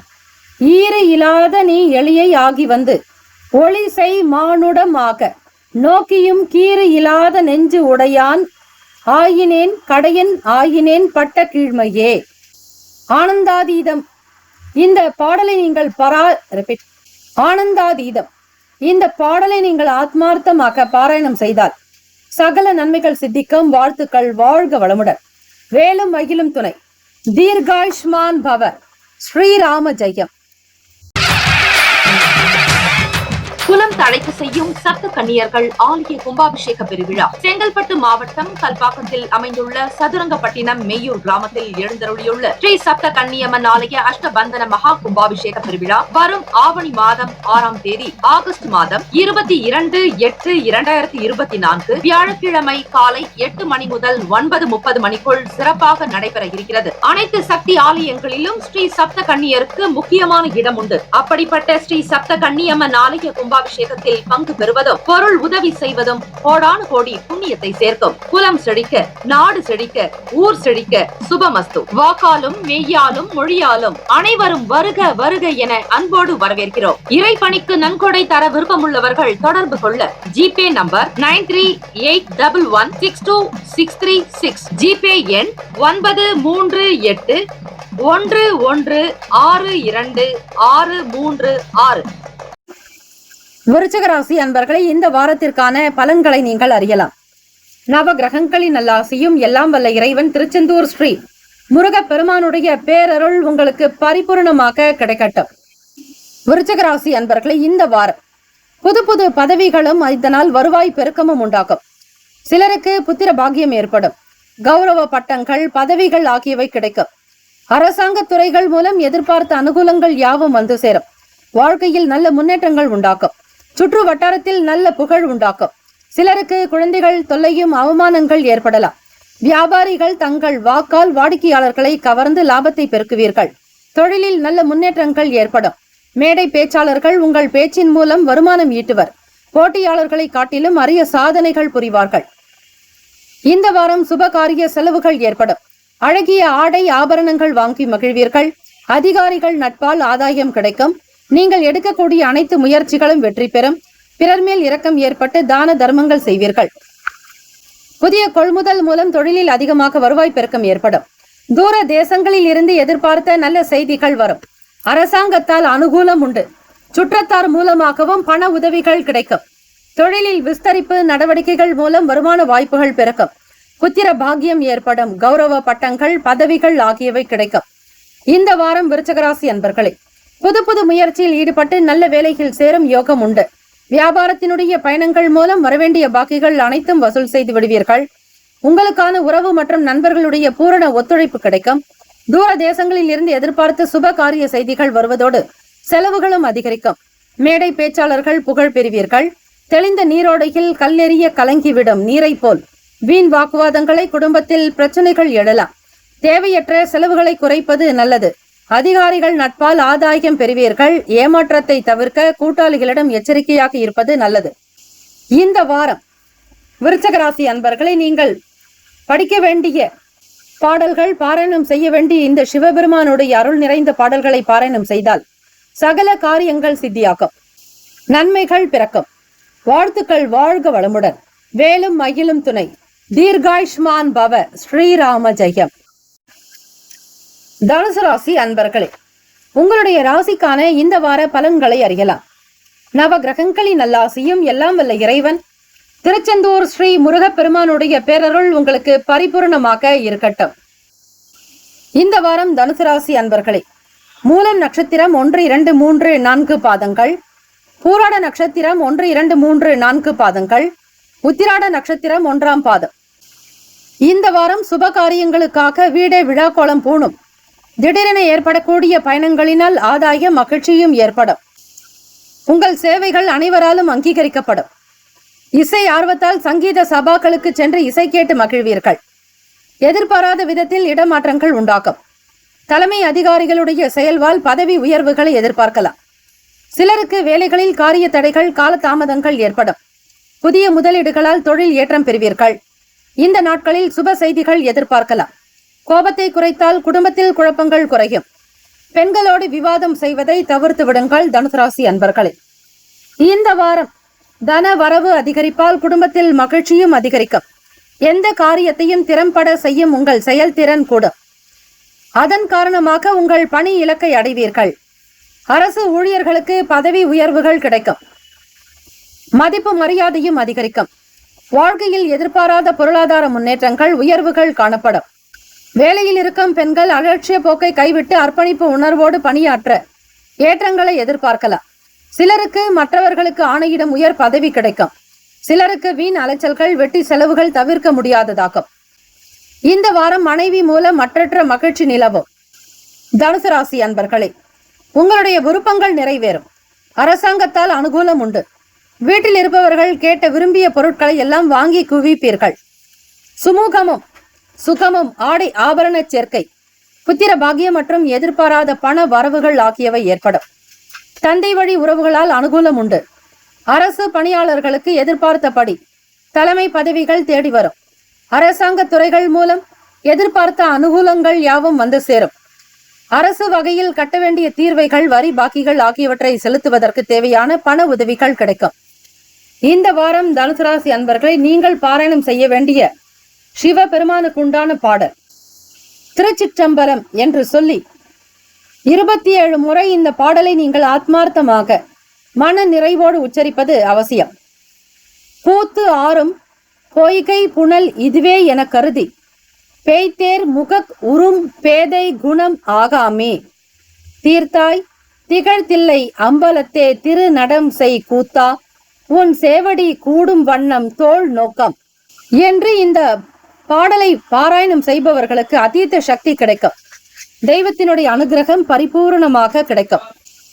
ஈறு இல்லாத நீ எளியை ஆகி வந்து ஒளி செய் மானுடமாக நோக்கியும் கீறு இல்லாத நெஞ்சு உடையான் ஆயினேன் கடையன் ஆயினேன் பட்ட கீழ்மையே. ஆனந்தாதீதம் இந்த பாடலை நீங்கள் ஆனந்தாதீதம் இந்த பாடலை நீங்கள் ஆத்மார்த்தமாக பாராயணம் செய்தால் சகல நன்மைகள் சித்திக்கும். வாழ்த்துக்கள். வாழ்க வளமுடன். வேலும் மகிழும் துணை. தீர்காயுஷ்மான் பவ. ஸ்ரீராம ஜெயம். குலம் தழைக்க செய்யும் சப்த கன்னியர்கள் ஆலய கும்பாபிஷேக பெருவிழா செங்கல்பட்டு மாவட்டம் கல்பாக்கத்தில் அமைந்துள்ள சதுரங்கப்பட்டினம் மெய்யூர் கிராமத்தில் எழுந்தருளியுள்ள ஸ்ரீ சப்த கன்னியம்மன் ஆலய அஷ்டபந்தன மகா கும்பாபிஷேக பெருவிழா வரும் ஆவணி மாதம் 6ஆம் தேதி ஆகஸ்ட் மாதம் 22/8/2024 வியாழக்கிழமை காலை 8 மணி முதல் 9:30 மணிக்குள் சிறப்பாக நடைபெற இருக்கிறது. அனைத்து சக்தி ஆலயங்களிலும் ஸ்ரீ சப்த கன்னியருக்கு முக்கியமான இடம் உண்டு. அப்படிப்பட்ட ஸ்ரீ சப்த கன்னியம்மன் ஆலய கும்பாபிஷேகத்தில் பங்கு பெறுவதும் பொருள் உதவி செய்வதும் கோடானு கோடி புண்ணியத்தை சேர்க்கும். குலம் செழிக்க, நாடு செழிக்க, ஊர் செழிக்க சுபமஸ்து. வாக்காலும் மெய்யாலும் மொழியாலும் அனைவரும் வருக வருக என அன்போடு வரவேற்கிறோம். இறைப்பணிக்கு நன்கொடை தர விருப்பமுள்ளவர்கள் தொடர்பு கொள்ள ஜிபே நம்பர் 9381162636, ஜிபே எண் 938111626336. விருச்சிக ராசி அன்பர்களை இந்த வாரத்திற்கான பலன்களை நீங்கள் அறியலாம். நவ கிரகங்களின் நல்லாசியும் எல்லாம் வல்ல இறைவன் திருச்செந்தூர் ஸ்ரீ முருக பெருமானுடைய பேரருள் உங்களுக்கு பரிபூர்ணமாக கிடைக்கட்டும். விருச்சிக ராசி அன்பர்களை இந்த வாரம் புது புது பதவிகளும் இதனால் வருவாய் பெருக்கமும் உண்டாகும். சிலருக்கு புத்திர பாக்கியம் ஏற்படும். கௌரவ பட்டங்கள், பதவிகள் ஆகியவை கிடைக்கும். அரசாங்க துறைகள் மூலம் எதிர்பார்த்த அனுகூலங்கள் யாவும் வந்து சேரும். வாழ்க்கையில் நல்ல முன்னேற்றங்கள் உண்டாக்கும். சுற்று வட்டாரத்தில் நல்ல புகழ் உண்டாக்கும். சிலருக்கு குழந்தைகள் தொல்லையும் அவமானங்கள் ஏற்படலாம். வியாபாரிகள் தங்கள் வாக்கால் வாடிக்கையாளர்களை கவர்ந்து லாபத்தை பெருக்குவீர்கள். தொழிலில் நல்ல முன்னேற்றங்கள் ஏற்படும். மேடை பேச்சாளர்கள் உங்கள் பேச்சின் மூலம் வருமானம் ஈட்டுவர். போட்டியாளர்களை காட்டிலும் அரிய சாதனைகள் புரிவார்கள். இந்த வாரம் சுபகாரிய செலவுகள் ஏற்படும். அழகிய ஆடை ஆபரணங்கள் வாங்கி மகிழ்வீர்கள். அதிகாரிகள் நட்பால் ஆதாயம் கிடைக்கும். நீங்கள் எடுக்கக்கூடிய அனைத்து முயற்சிகளும் வெற்றி பெறும். பிறர் மேல் இரக்கம் ஏற்பட்டு தான தர்மங்கள் செய்வீர்கள். புதிய கொள்முதல் மூலம் தொழிலில் அதிகமாக வருவாய் பெருக்கம் ஏற்படும். தூர தேசங்களில் இருந்து எதிர்பார்த்த நல்ல செய்திகள் வரும். அரசாங்கத்தால் அனுகூலம் உண்டு. சுற்றத்தார் மூலமாகவும் பண உதவிகள் கிடைக்கும். தொழிலில் விஸ்தரிப்பு நடவடிக்கைகள் மூலம் வருமான வாய்ப்புகள் பெருக்கும். புத்திர பாக்கியம் ஏற்படும். கௌரவ பட்டங்கள், பதவிகள் ஆகியவை கிடைக்கும். இந்த வாரம் விருச்சிக ராசி அன்பர்களே, புது புது முயற்சியில் ஈடுபட்டு நல்ல வேலைகள் சேரும் யோகம் உண்டு. வியாபாரத்தினுடைய பயணங்கள் மூலம் வரவேண்டிய பாக்கிகள் அனைத்தும் வசூல் செய்து விடுவீர்கள். உங்களுக்கான உறவு மற்றும் நண்பர்களுடைய பூரண ஒத்துழைப்பு கிடைக்கும். தூர தேசங்களில் இருந்து எதிர்பார்த்து சுப காரிய செய்திகள் வருவதோடு செலவுகளும் அதிகரிக்கும். மேடை பேச்சாளர்கள் புகழ் பெறுவீர்கள். தெளிந்த நீரோடையில் கல்லெறிய கலங்கிவிடும் நீரை போல் வீண் வாக்குவாதங்களை, குடும்பத்தில் பிரச்சனைகள் எழலாம். தேவையற்ற செலவுகளை குறைப்பது நல்லது. அதிகாரிகள் நட்பால் ஆதாயம் பெறுவீர்கள். ஏமாற்றத்தை தவிர்க்க கூட்டாளிகளிடம் எச்சரிக்கையாக இருப்பது நல்லது. இந்த வாரம் விருச்சிக ராசி அன்பர்களை நீங்கள் படிக்க வேண்டிய பாடல்கள், பாராயணம் செய்ய வேண்டிய இந்த சிவபெருமானுடைய அருள் நிறைந்த பாடல்களை பாராயணம் செய்தால் சகல காரியங்கள் சித்தியாகும். நன்மைகள் பிறக்கும். வாழ்த்துக்கள். வாழ்க வளமுடன். வேலும் மகிழும் துணை. தீர்காயுஷ்மான் பவ. ஸ்ரீராம ஜெயம். தனுசு ராசி அன்பர்களே, உங்களுடைய ராசிக்கான இந்த வார பலன்களை அறியலாம். நவ கிரகங்களின் நல்லாசியும் எல்லாம் வல்ல இறைவன் திருச்செந்தூர் ஸ்ரீ முருகப்பெருமானுடைய பேரருள் உங்களுக்கு பரிபூர்ணமாக இருக்கட்டும். இந்த வாரம் தனுசு ராசி அன்பர்களே, மூலம் நட்சத்திரம் 1, 2, 3, 4 பாதங்கள், பூராட நட்சத்திரம் 1, 2, 3, 4 பாதங்கள், உத்திராட நட்சத்திரம் 1ஆம் பாதம். இந்த வாரம் சுப காரியங்களுக்காக வீடே விழாக்கோலம் பூணும். திடீரென ஏற்படக்கூடிய பயணங்களினால் ஆதாய மகிழ்ச்சியும் ஏற்படும். உங்கள் சேவைகள் அனைவராலும் அங்கீகரிக்கப்படும். இசை ஆர்வத்தால் சங்கீத சபாக்களுக்கு சென்று இசை கேட்டு மகிழ்வீர்கள். எதிர்பாராத விதத்தில் இடமாற்றங்கள் உண்டாகும். தலைமை அதிகாரிகளுடைய செயல்வால் பதவி உயர்வுகளை எதிர்பார்க்கலாம். சிலருக்கு வேலைகளில் காரிய தடைகள், காலதாமதங்கள் ஏற்படும். புதிய முதலீடுகளால் தொழில் ஏற்றம் பெறுவீர்கள். இந்த நாட்களில் சுப செய்திகள் எதிர்பார்க்கலாம். கோபத்தை குறைத்தால் குடும்பத்தில் குழப்பங்கள் குறையும். பெண்களோடு விவாதம் செய்வதை தவிர்த்து விடுங்கள் தனுசு ராசி அன்பர்களே. இந்த வாரம் தன வரவு அதிகரிப்பால் குடும்பத்தில் மகிழ்ச்சியும் அதிகரிக்கும். எந்த காரியத்தையும் திறம்பட செய்யும் உங்கள் செயல்திறன் கூடும். அதன் காரணமாக உங்கள் பணி இலக்கை அடைவீர்கள். அரசு ஊழியர்களுக்கு பதவி உயர்வுகள் கிடைக்கும். மதிப்பு மரியாதையும் அதிகரிக்கும். வாழ்க்கையில் எதிர்பாராத பொருளாதார முன்னேற்றங்கள், உயர்வுகள் காணப்படும். வேலையில் இருக்கும் பெண்கள் அலட்சிய போக்கை கைவிட்டு அர்ப்பணிப்பு உணர்வோடு பணியாற்ற ஏற்றங்களை எதிர்பார்க்கலாம். சிலருக்கு மற்றவர்களுக்கு ஆணையிடும் உயர் பதவி கிடைக்கும். சிலருக்கு வீண் அலைச்சல்கள், வெட்டி செலவுகள் தவிர்க்க முடியாததாகும். இந்த வாரம் மனைவி மூலம் மற்றற்ற மகிழ்ச்சி நிலவும். தனுசு ராசி அன்பர்களே, உங்களுடைய விருப்பங்கள் நிறைவேறும். அரசாங்கத்தால் அனுகூலம் உண்டு. வீட்டில் இருப்பவர்கள் கேட்ட விரும்பிய பொருட்களை எல்லாம் வாங்கி குவிப்பீர்கள். சுமூகமும் சுகமும், ஆடை ஆபரண சேர்க்கை, புத்திர பாக்கியம் மற்றும் எதிர்பாராத பண வரவுகள் ஆகியவை ஏற்படும். தந்தை வழி உறவுகளால் அனுகூலம் உண்டு. அரசு பணியாளர்களுக்கு எதிர்பார்த்தபடி தலைமை பதவிகள் தேடி வரும். அரசாங்க துறைகள் மூலம் எதிர்பார்த்த அனுகூலங்கள் யாவும் வந்து சேரும். அரசு வகையில் கட்ட வேண்டிய தீர்வைகள், வரி பாக்கிகள் ஆகியவற்றை செலுத்துவதற்கு தேவையான பண உதவிகள் கிடைக்கும். இந்த வாரம் தனுசு ராசி அன்பர்களை நீங்கள் பாராயணம் செய்ய வேண்டிய சிவபெருமானுக்கு உண்டான பாடல் திருச்சிற்றம்பலம் என்று சொல்லி 27 முறை இந்த பாடலை நீங்கள் ஆத்மார்த்தமாக மன நிறைவோடு உச்சரிப்பது அவசியம். பூத்து ஆறும் பொய்கை புனல் இதுவே என கருதி பேய்த்தேர் முகக் உறும் பேதை குணம் ஆகாமே தீர்த்தாய் திகழ்த்தில்லை அம்பலத்தே திரு நடம் செய் கூத்தா உன் சேவடி கூடும் வண்ணம் தோல் நோக்கம் என்று இந்த பாடலை பாராயணம் செய்பவர்களுக்கு அதீத சக்தி கிடைக்கும். தெய்வத்தினுடைய அனுகிரகம் பரிபூர்ணமாக கிடைக்கும்.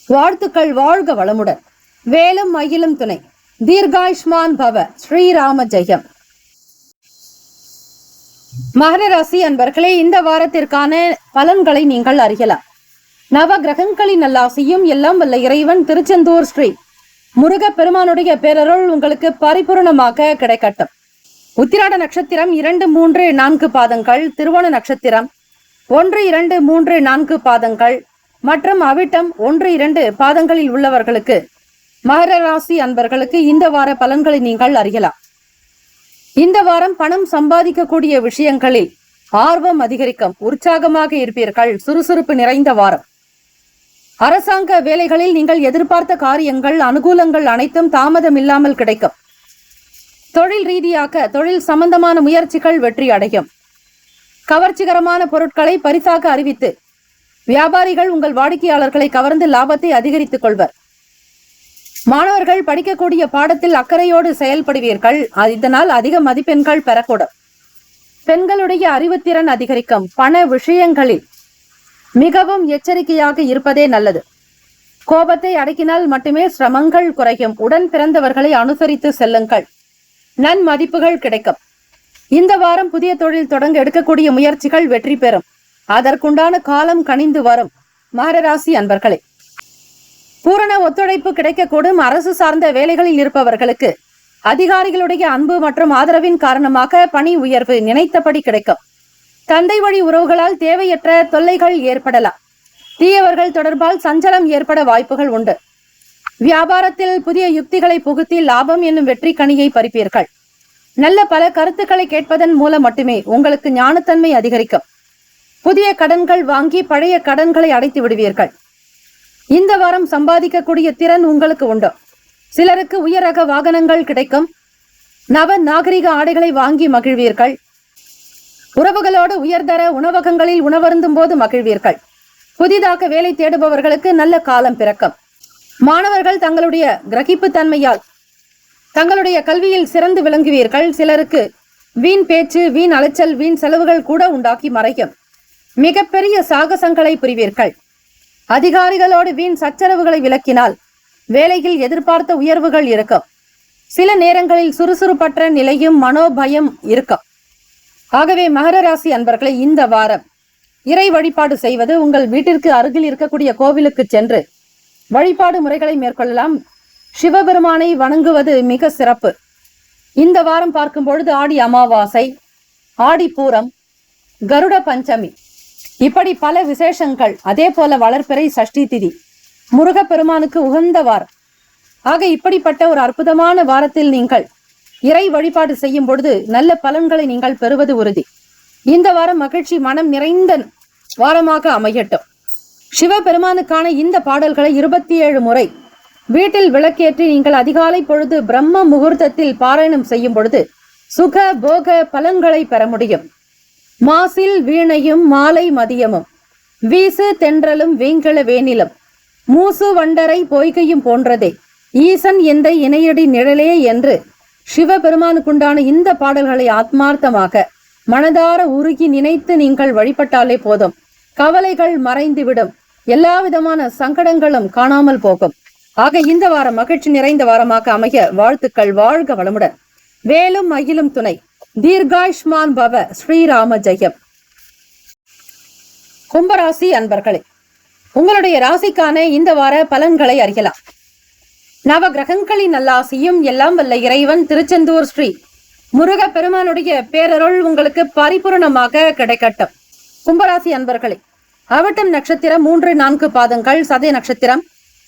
வாழ்த்துக்கள். வாழ்க வளமுடன். வேலும் மயிலும் துணை. தீர்காயுஷ்மான் பவ. ஸ்ரீராம ஜெயம். மகர ராசி அன்பர்களே, இந்த வாரத்திற்கான பலன்களை நீங்கள் அறியலாம். நவ கிரகங்களின் நல்லாசியும் எல்லாம் வல்ல இறைவன் திருச்செந்தூர் ஸ்ரீ முருகப்பெருமானுடைய பேரருள் உங்களுக்கு பரிபூர்ணமாக கிடைக்கட்டும். உத்திராட நட்சத்திரம் 2, 3, 4 பாதங்கள், திருவோண நட்சத்திரம் 1, 2, 3, 4 பாதங்கள் மற்றும் அவிட்டம் 1, 2 பாதங்களில் உள்ளவர்களுக்கு, மகர ராசி அன்பர்களுக்கு இந்த வார பலன்களை நீங்கள் அறியலாம். இந்த வாரம் பணம் சம்பாதிக்கக்கூடிய விஷயங்களில் ஆர்வம் அதிகரிக்கும். உற்சாகமாக இருப்பீர்கள். சுறுசுறுப்பு நிறைந்த வாரம். அரசாங்க வேலைகளில் நீங்கள் எதிர்பார்த்த காரியங்கள், அனுகூலங்கள் அனைத்தும் தாமதம் இல்லாமல் கிடைக்கும். தொழில் ரீதியாக தொழில் சம்பந்தமான முயற்சிகள் வெற்றி அடையும். கவர்ச்சிகரமான பொருட்களை பரிசாக அறிவித்து வியாபாரிகள் உங்கள் வாடிக்கையாளர்களை கவர்ந்து லாபத்தை அதிகரித்துக் கொள்வர். மாணவர்கள் படிக்கக்கூடிய பாடத்தில் அக்கறையோடு செயல்படுவீர்கள். இதனால் அதிக மதிப்பெண்கள் பெறக்கூடும். பெண்களுடைய அறிவுத்திறன் அதிகரிக்கும். பண விஷயங்களில் மிகவும் எச்சரிக்கையாக இருப்பதே நல்லது. கோபத்தை அடக்கினால் மட்டுமே சிரமங்கள் குறையும். உடன் பிறந்தவர்களை அனுசரித்து செல்லுங்கள். நன்மதிப்புகள் கிடைக்கும். இந்த வாரம் புதிய தொழில் தொடங்க எடுக்கக்கூடிய முயற்சிகள் வெற்றி பெறும். அதற்குண்டான காலம் கனிந்து வரும். மகர ராசி அன்பர்களே, பூரண ஒத்துழைப்பு கிடைக்கக்கூடும். அரசு சார்ந்த வேலைகளில் இருப்பவர்களுக்கு அதிகாரிகளுடைய அன்பு மற்றும் ஆதரவின் காரணமாக பணி உயர்வு நினைத்தபடி கிடைக்கும். தந்தை வழி உறவுகளால் தேவையற்ற தொல்லைகள் ஏற்படலாம். தீயவர்கள் தொடர்பால் சஞ்சலம் ஏற்பட வாய்ப்புகள் உண்டு. வியாபாரத்தில் புதிய யுக்திகளை புகுத்தி லாபம் என்னும் வெற்றி கனியை பறிப்பீர்கள். நல்ல பல கருத்துக்களை கேட்பதன் மூலம் மட்டுமே உங்களுக்கு ஞானத்தன்மை அதிகரிக்கும். புதிய கடன்கள் வாங்கி பழைய கடன்களை அடைத்து விடுவீர்கள். இந்த வாரம் சம்பாதிக்கக்கூடிய திறன் உங்களுக்கு உண்டு. சிலருக்கு உயர் ரக வாகனங்கள் கிடைக்கும். நவ நாகரிக ஆடைகளை வாங்கி மகிழ்வீர்கள். உறவுகளோடு உயர்தர உணவகங்களில் உணவருந்தும் போது மகிழ்வீர்கள். புதிதாக வேலை தேடுபவர்களுக்கு நல்ல காலம் பிறக்கும். மாணவர்கள் தங்களுடைய கிரகிப்பு தன்மையால் தங்களுடைய கல்வியில் சிறந்து விளங்குவீர்கள். சிலருக்கு வீண் பேச்சு, வீண் அலைச்சல், வீண் செலவுகள் கூட உண்டாக்கி மறையும். மிகப்பெரிய சாகசங்களை புரிவீர்கள். அதிகாரிகளோடு வீண் சச்சரவுகளை விலக்கினால் வேலையில் எதிர்பார்த்த உயர்வுகள் இருக்கும். சில நேரங்களில் சுறுசுறுப்பற்ற நிலையும் மனோபயம் இருக்கும். ஆகவே மகர ராசி அன்பர்களை இந்த வாரம் இறை வழிபாடு செய்வது, உங்கள் வீட்டிற்கு அருகில் இருக்கக்கூடிய கோவிலுக்கு சென்று வழிபாடு முறைகளை மேற்கொள்ளலாம். சிவபெருமானை வணங்குவது மிக சிறப்பு. இந்த வாரம் பார்க்கும் பொழுது ஆடி அமாவாசை, ஆடி பூரம், கருட பஞ்சமி, இப்படி பல விசேஷங்கள். அதே போல வளர்பிறை சஷ்டி திதி முருகப்பெருமானுக்கு உகந்த வாரம். ஆக இப்படிப்பட்ட ஒரு அற்புதமான வாரத்தில் நீங்கள் இறை வழிபாடு செய்யும் பொழுது நல்ல பலன்களை நீங்கள் பெறுவது உறுதி. இந்த வாரம் மகிழ்ச்சி மனம் நிறைந்த வாரமாக அமையட்டும். சிவபெருமானுக்கான இந்த பாடல்களை 27 முறை வீட்டில் விளக்கேற்றி நீங்கள் அதிகாலை பொழுது பிரம்ம முகூர்த்தத்தில் பாராயணம் செய்யும் பொழுது சுக போக பலன்களை பெற முடியும். மாசில் வீணையும் மாலை மதியமும், வீசு தென்றலும் வேங்கல வேனிலும், மூசு வண்டரை பொய்கையும் போன்றதே, ஈசன் எந்த இணையடி நிழலே என்று சிவபெருமானுக்குண்டான இந்த பாடல்களை ஆத்மார்த்தமாக மனதார உருகி நினைத்து நீங்கள் வழிபட்டாலே போதும். கவலைகள் மறைந்துவிடும். எல்லா விதமான சங்கடங்களும் காணாமல் போகும். ஆக இந்த வாரம் மகிழ்ச்சி நிறைந்த வாரமாக அமைய வாழ்த்துக்கள். வாழ்க வளமுடன். வேலும் மகிழும் துணை. தீர்காயுஷ்மான் பவ. ஸ்ரீராம ஜெயம். கும்பராசி அன்பர்களே, உங்களுடைய ராசிக்கான இந்த வார பலன்களை அறியலாம். நவ கிரகங்களின் நல்லாசியும் எல்லாம் வல்ல இறைவன் திருச்செந்தூர் ஸ்ரீ முருக பெருமானுடைய பேரருள் உங்களுக்கு பரிபூர்ணமாக கிடைக்கட்டும். கும்பராசி அன்பர்களே, அவிட்டம் நட்சத்திரம் 3, 4 பாதங்கள், சதய நட்சத்திரம்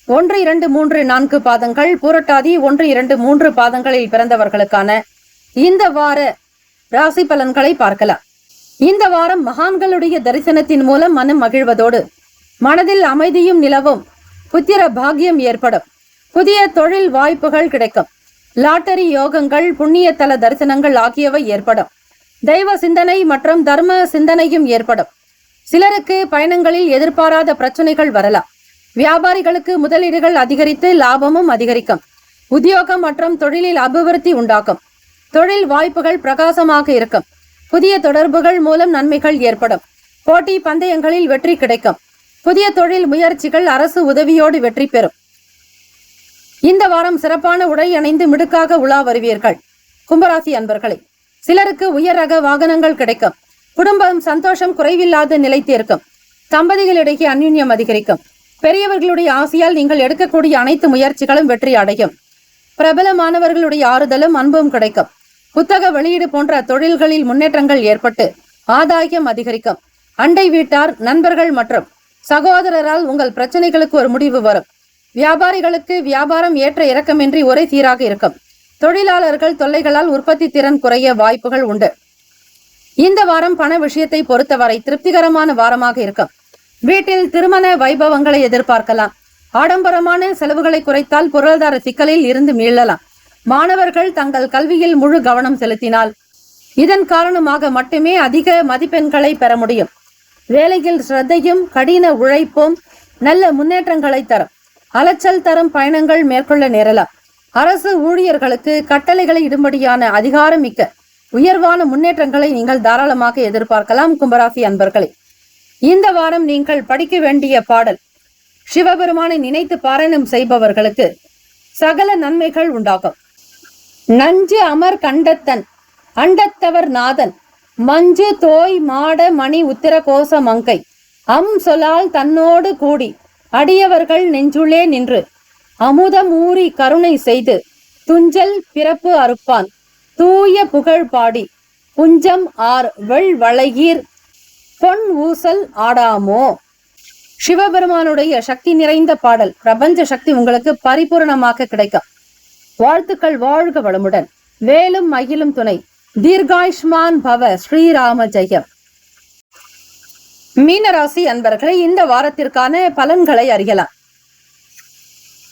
1, 2, 3, 4 பாதங்கள், பூரட்டாதி 1, 2, 3 பாதங்களில் பிறந்தவர்களுக்கான இந்த வார ராசி பலன்களை பார்க்கலாம். இந்த வாரம் மகான்களுடைய தரிசனத்தின் மூலம் மனம் மகிழ்வதோடு மனதில் அமைதியும் நிலவும். புத்திர பாக்கியம் ஏற்படும். புதிய தொழில் வாய்ப்புகள் கிடைக்கும். லாட்டரி யோகங்கள், புண்ணிய தல தரிசனங்கள் ஆகியவை ஏற்படும். தெய்வ சிந்தனை மற்றும் தர்ம சிந்தனையும் ஏற்படும். சிலருக்கு பயணங்களில் எதிர்பாராத பிரச்சனைகள் வரலாம். வியாபாரிகளுக்கு முதலீடுகள் அதிகரித்து லாபமும் அதிகரிக்கும். உத்தியோகம் மற்றும் தொழிலில் அபிவிருத்தி உண்டாகும். தொழில் வாய்ப்புகள் பிரகாசமாக இருக்கும். புதிய தொடர்புகள் மூலம் நன்மைகள் ஏற்படும். போட்டி பந்தயங்களில் வெற்றி கிடைக்கும். புதிய தொழில் முயற்சிகள் அரசு உதவியோடு வெற்றி பெறும். இந்த வாரம் சிறப்பான உடை அணிந்து மிடுக்காக உலா வருவீர்கள். கும்பராசி அன்பர்களே, சிலருக்கு உயர் ரக வாகனங்கள் கிடைக்கும். குடும்பம் சந்தோஷம் குறைவில்லாத நிலைத்திருக்கும். தம்பதிகளிடையே அந்யுன்யம் அதிகரிக்கும். பெரியவர்களுடைய ஆசையால் நீங்கள் எடுக்கக்கூடிய அனைத்து முயற்சிகளும் வெற்றி அடையும். பிரபலமானவர்களுடைய ஆறுதலும் அன்பும் கிடைக்கும். புத்தக வெளியீடு போன்ற தொழில்களில் முன்னேற்றங்கள் ஏற்பட்டு ஆதாயம் அதிகரிக்கும். அண்டை வீட்டார், நண்பர்கள் மற்றும் சகோதரரால் உங்கள் பிரச்சனைகளுக்கு ஒரு முடிவு வரும். வியாபாரிகளுக்கு வியாபாரம் ஏற்ற இறக்கமின்றி ஒரே சீராக இருக்கும். தொழிலாளர்கள் தொல்லைகளால் உற்பத்தி திறன் குறைய வாய்ப்புகள் உண்டு. இந்த வாரம் பண விஷயத்தை பொறுத்தவரை திருப்திகரமான வாரமாக இருக்கும். வீட்டில் திருமண வைபவங்களை எதிர்பார்க்கலாம். ஆடம்பரமான செலவுகளை குறைத்தால் பொருளாதார சிக்கலில் இருந்து மீளலாம். மாணவர்கள் தங்கள் கல்வியில் முழு கவனம் செலுத்தினால் இதன் காரணமாக மட்டுமே அதிக மதிப்பெண்களை பெற முடியும். வேலையில் ஸ்ரத்தையும் கடின உழைப்பும் நல்ல முன்னேற்றங்களை தரும். அலைச்சல் தரும் பயணங்கள் மேற்கொள்ள நேரலாம். அரசு ஊழியர்களுக்கு கட்டளைகளை இடும்படியான அதிகாரமிக்க உயர்வான முன்னேற்றங்களை நீங்கள் தாராளமாக எதிர்பார்க்கலாம். கும்பராசி அன்பர்களே, இந்த வாரம் நீங்கள் படிக்க வேண்டிய பாடல், சிவபெருமானை நினைத்து பாராயணம் செய்பவர்களுக்கு சகல நன்மைகள் உண்டாகும். நஞ்சு அமர் கண்டத்தன் அண்டத்தவர் நாதன் மஞ்சு தோய் மாட மணி உத்திர கோச மங்கை சொலால் தன்னோடு கூடி அடியவர்கள் நெஞ்சுளே நின்று அமுதம் ஊறி கருணை செய்து துஞ்சல் பிறப்பு அறுப்பான் தூய புகழ் பாடி புஞ்சம் ஆர் வெள் வளையீர் பொன் ஊசல் ஆடாமோ. சிவபெருமானுடைய சக்தி நிறைந்த பாடல். பிரபஞ்ச சக்தி உங்களுக்கு பரிபூர்ணமாக கிடைக்கும். வாழ்த்துக்கள். வாழ்க வளமுடன். வேலும் மகிழும் துணை. தீர்காயுஷ்மான் பவ. ஸ்ரீராம ஜெயம். மீனராசி அன்பர்களை, இந்த வாரத்திற்கான பலன்களை அறியலாம்.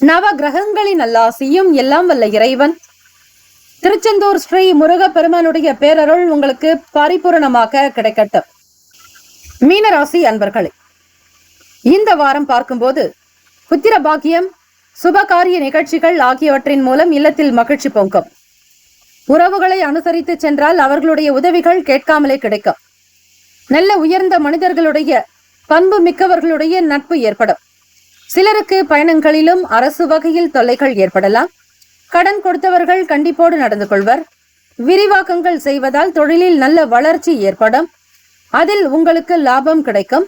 நவ கிரகங்களின் நல்லாசியும் எல்லாம் வல்ல இறைவன் திருச்செந்தூர் ஸ்ரீ முருகப்பெருமானுடைய பேரருள் உங்களுக்கு பரிபூரணமாக கிடைக்கட்டும். மீனராசி அன்பர்களே, இந்த வாரம் பார்க்கும்போது புத்திர பாக்கியம், சுபகாரிய நிகழ்ச்சிகள் ஆகியவற்றின் மூலம் இல்லத்தில் மகிழ்ச்சி பொங்கும். உறவுகளை அனுசரித்து சென்றால் அவர்களுடைய உதவிகள் கேட்காமலே கிடைக்கும். நல்ல உயர்ந்த மனிதர்களுடைய பண்பு மிக்கவர்களுடைய நட்பு ஏற்படும். சிலருக்கு பயணங்களிலும் அரசு வகையில் தொல்லைகள் ஏற்படலாம். கடன் கொடுத்தவர்கள் கண்டிப்போடு நடந்து கொள்வர். விரிவாக்கங்கள் செய்வதால் தொழிலில் நல்ல வளர்ச்சி ஏற்படும். அதில் உங்களுக்கு லாபம் கிடைக்கும்.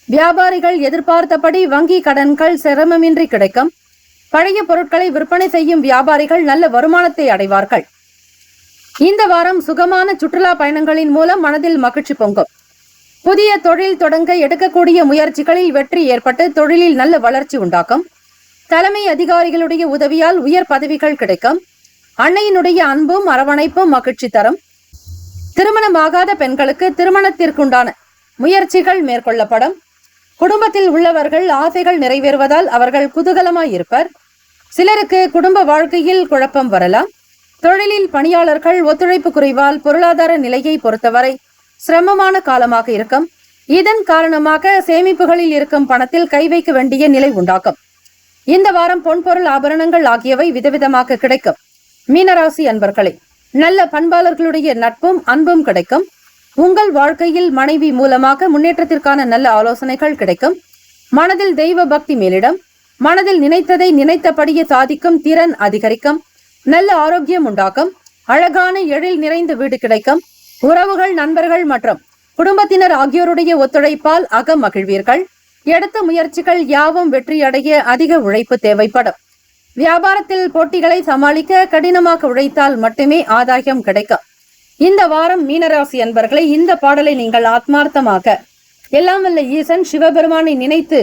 வியாபாரிகள் எதிர்பார்த்தபடி வங்கி கடன்கள் சிரமமின்றி கிடைக்கும். பழைய பொருட்களை விற்பனை செய்யும் வியாபாரிகள் நல்ல வருமானத்தை அடைவார்கள். இந்த வாரம் சுகமான சுற்றுலா பயணங்களின் மூலம் மனதில் மகிழ்ச்சி பொங்கும். புதிய தொழில் தொடங்க எடுக்கக்கூடிய முயற்சிகளில் வெற்றி ஏற்பட்டு தொழிலில் நல்ல வளர்ச்சி உண்டாக்கும். தலைமை அதிகாரிகளுடைய உதவியால் உயர் பதவிகள் கிடைக்கும். அன்னையினுடைய அன்பும் அரவணைப்பும் மகிழ்ச்சி தரும். திருமணமாகாத பெண்களுக்கு திருமணத்திற்குண்டான முயற்சிகள் மேற்கொள்ளப்படும். குடும்பத்தில் உள்ளவர்கள் ஆசைகள் நிறைவேறுவதால் அவர்கள் குதூகலமாய் இருப்பர். சிலருக்கு குடும்ப வாழ்க்கையில் குழப்பம் வரலாம். தொழிலில் பணியாளர்கள் ஒத்துழைப்பு குறைவால் பொருளாதார நிலையை பொறுத்தவரை சிரமமான காலமாக இருக்கும். இதன் காரணமாக சேமிப்புகளில் இருக்கும் பணத்தில் கை வைக்க வேண்டிய நிலை உண்டாகும். இந்த வாரம் பொன்பொருள் ஆபரணங்கள் ஆகியவை விதவிதமாக கிடைக்கும். மீனராசி அன்பர்களே, நல்ல பண்பாளர்களுடைய நட்பும் அன்பும் கிடைக்கும். உங்கள் வாழ்க்கையில் மனைவி மூலமாக முன்னேற்றத்திற்கான நல்ல ஆலோசனைகள் கிடைக்கும். மனதில் தெய்வ பக்தி மேலிடம். மனதில் நினைத்ததை நினைத்தபடியே சாதிக்கும் திறன் அதிகரிக்கும். நல்ல ஆரோக்கியம் உண்டாகும். அழகான எழில் நிறைந்த வீடு கிடைக்கும். உறவுகள், நண்பர்கள் மற்றும் குடும்பத்தினர் ஆகியோருடைய ஒத்துழைப்பால் அகம் மகிழ்வீர்கள். எடுத்த முயற்சிகள் யாவும் வெற்றியடைய அதிக உழைப்பு தேவைப்படும். வியாபாரத்தில் போட்டிகளை சமாளிக்க கடினமாக உழைத்தால் மட்டுமே ஆதாயம் கிடைக்கும். இந்த வாரம் மீனராசி அன்பர்களை, இந்த பாடலை நீங்கள் ஆத்மார்த்தமாக எல்லாம் வல்ல ஈசன் சிவபெருமானை நினைத்து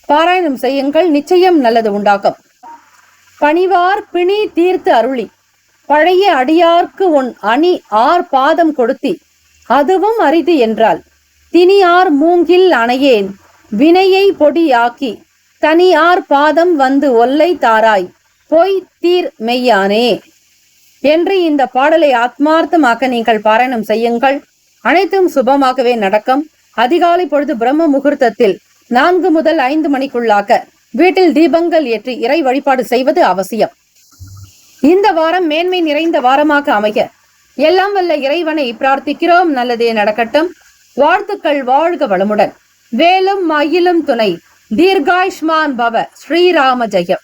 பாராயணம் செய்யுங்கள். நிச்சயம் நல்லது உண்டாகும். பணிவார் பிணி தீர்த்து அருளி பழைய அடியார்க்கு உன் அணி ஆர் பாதம் கொடுத்தி அதுவும் அரிது என்றால் தினியார் மூங்கில் அணையேன் வினையை பொடியாக்கி தனியார் பாதம் வந்து ஒல்லை தாராய் பொய் தீர் மெய்யானே என்று இந்த பாடலை ஆத்மார்த்தமாக நீங்கள் பாராயணம் செய்யுங்கள். அனைத்தும் சுபமாகவே நடக்கும். அதிகாலை பொழுது பிரம்ம முகூர்த்தத்தில் 4 முதல் 5 மணிக்குள்ளாக வீட்டில் தீபங்கள் ஏற்றி இறை வழிபாடு செய்வது அவசியம். இந்த வாரம் மேன்மை நிறைந்த வாரமாக அமைய எல்லாம் வல்ல இறைவனை பிரார்த்திக்கிறோம். நல்லதே நடக்கட்டும். வாழ்த்துக்கள். வாழ்க வளமுடன். வேலும் மயிலும் துணை. தீர்காயுஷ்மான் பவ. ஸ்ரீராம ஜெயம்.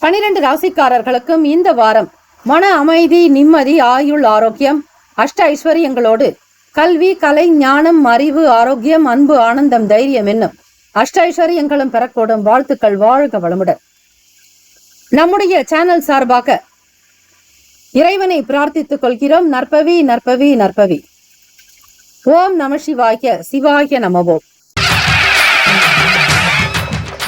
12 ராசிக்காரர்களுக்கும் இந்த வாரம் மன அமைதி, நிம்மதி, ஆயுள், ஆரோக்கியம், அஷ்ட ஐஸ்வர்யங்களோடு கல்வி, கலை, ஞானம், அறிவு, ஆரோக்கியம், அன்பு, ஆனந்தம், தைரியம் என்னும் அஷ்ட ஐஸ்வர்யங்களும் பெறக்கூடும். வாழ்த்துக்கள். வாழ்க வளமுடன். நம்முடைய சேனல் சார்பாக இறைவனை பிரார்த்தித்துக் கொள்கிறோம். நற்பவி நற்பவி நற்பவி. ஓம் நம சிவாய. சிவாய நமவோம்.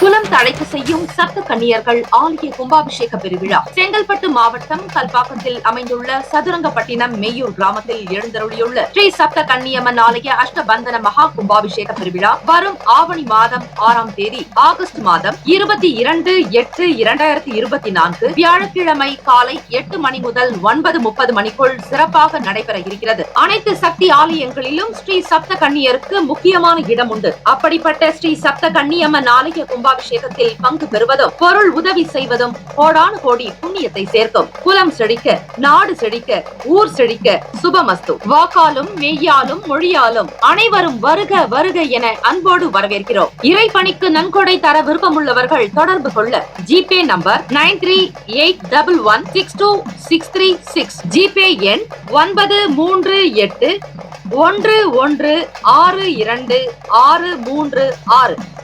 குலம் தழைக்க செய்யும் சப்த கன்னியர்கள் ஆலய கும்பாபிஷேக பெருவிழா செங்கல்பட்டு மாவட்டம் கல்பாக்கத்தில் அமைந்துள்ள சதுரங்கப்பட்டினம் மெய்யூர் கிராமத்தில் எழுந்தருளியுள்ள ஸ்ரீ சப்த கன்னியம்மன் ஆலய அஷ்டபந்தன மகா கும்பாபிஷேக பெருவிழா வரும் ஆவணி மாதம் 6ஆம் தேதி ஆகஸ்ட் மாதம் 22/8/2024 வியாழக்கிழமை காலை 8 மணி முதல் 9:30 மணிக்குள் சிறப்பாக நடைபெற இருக்கிறது. அனைத்து சக்தி ஆலயங்களிலும் ஸ்ரீ சப்த கன்னியருக்கு முக்கியமான இடம் உண்டு. அப்படிப்பட்ட ஸ்ரீ சப்த கன்னியம்மன் ஆலய கும்பாபிஷேகத்தில் பங்கு பெறுவதும் பொருள் உதவி செய்வதும் கோடானு கோடி புண்ணியத்தை சேர்க்கும். குலம் செழிக்க, நாடு செழிக்க, ஊர் செழிக்க சுபமஸ்து. வாக்காலும் மெய்யாலும் மொழியாலும் அனைவரும் வருக வருக என அன்போடு வரவேற்கிறோம். இறைப்பணிக்கு நன்கொடை தர விருப்பமுள்ளவர்கள் தொடர்பு கொள்ள ஜிபே நம்பர் 9381162636, ஜிபே எண் 93811626336.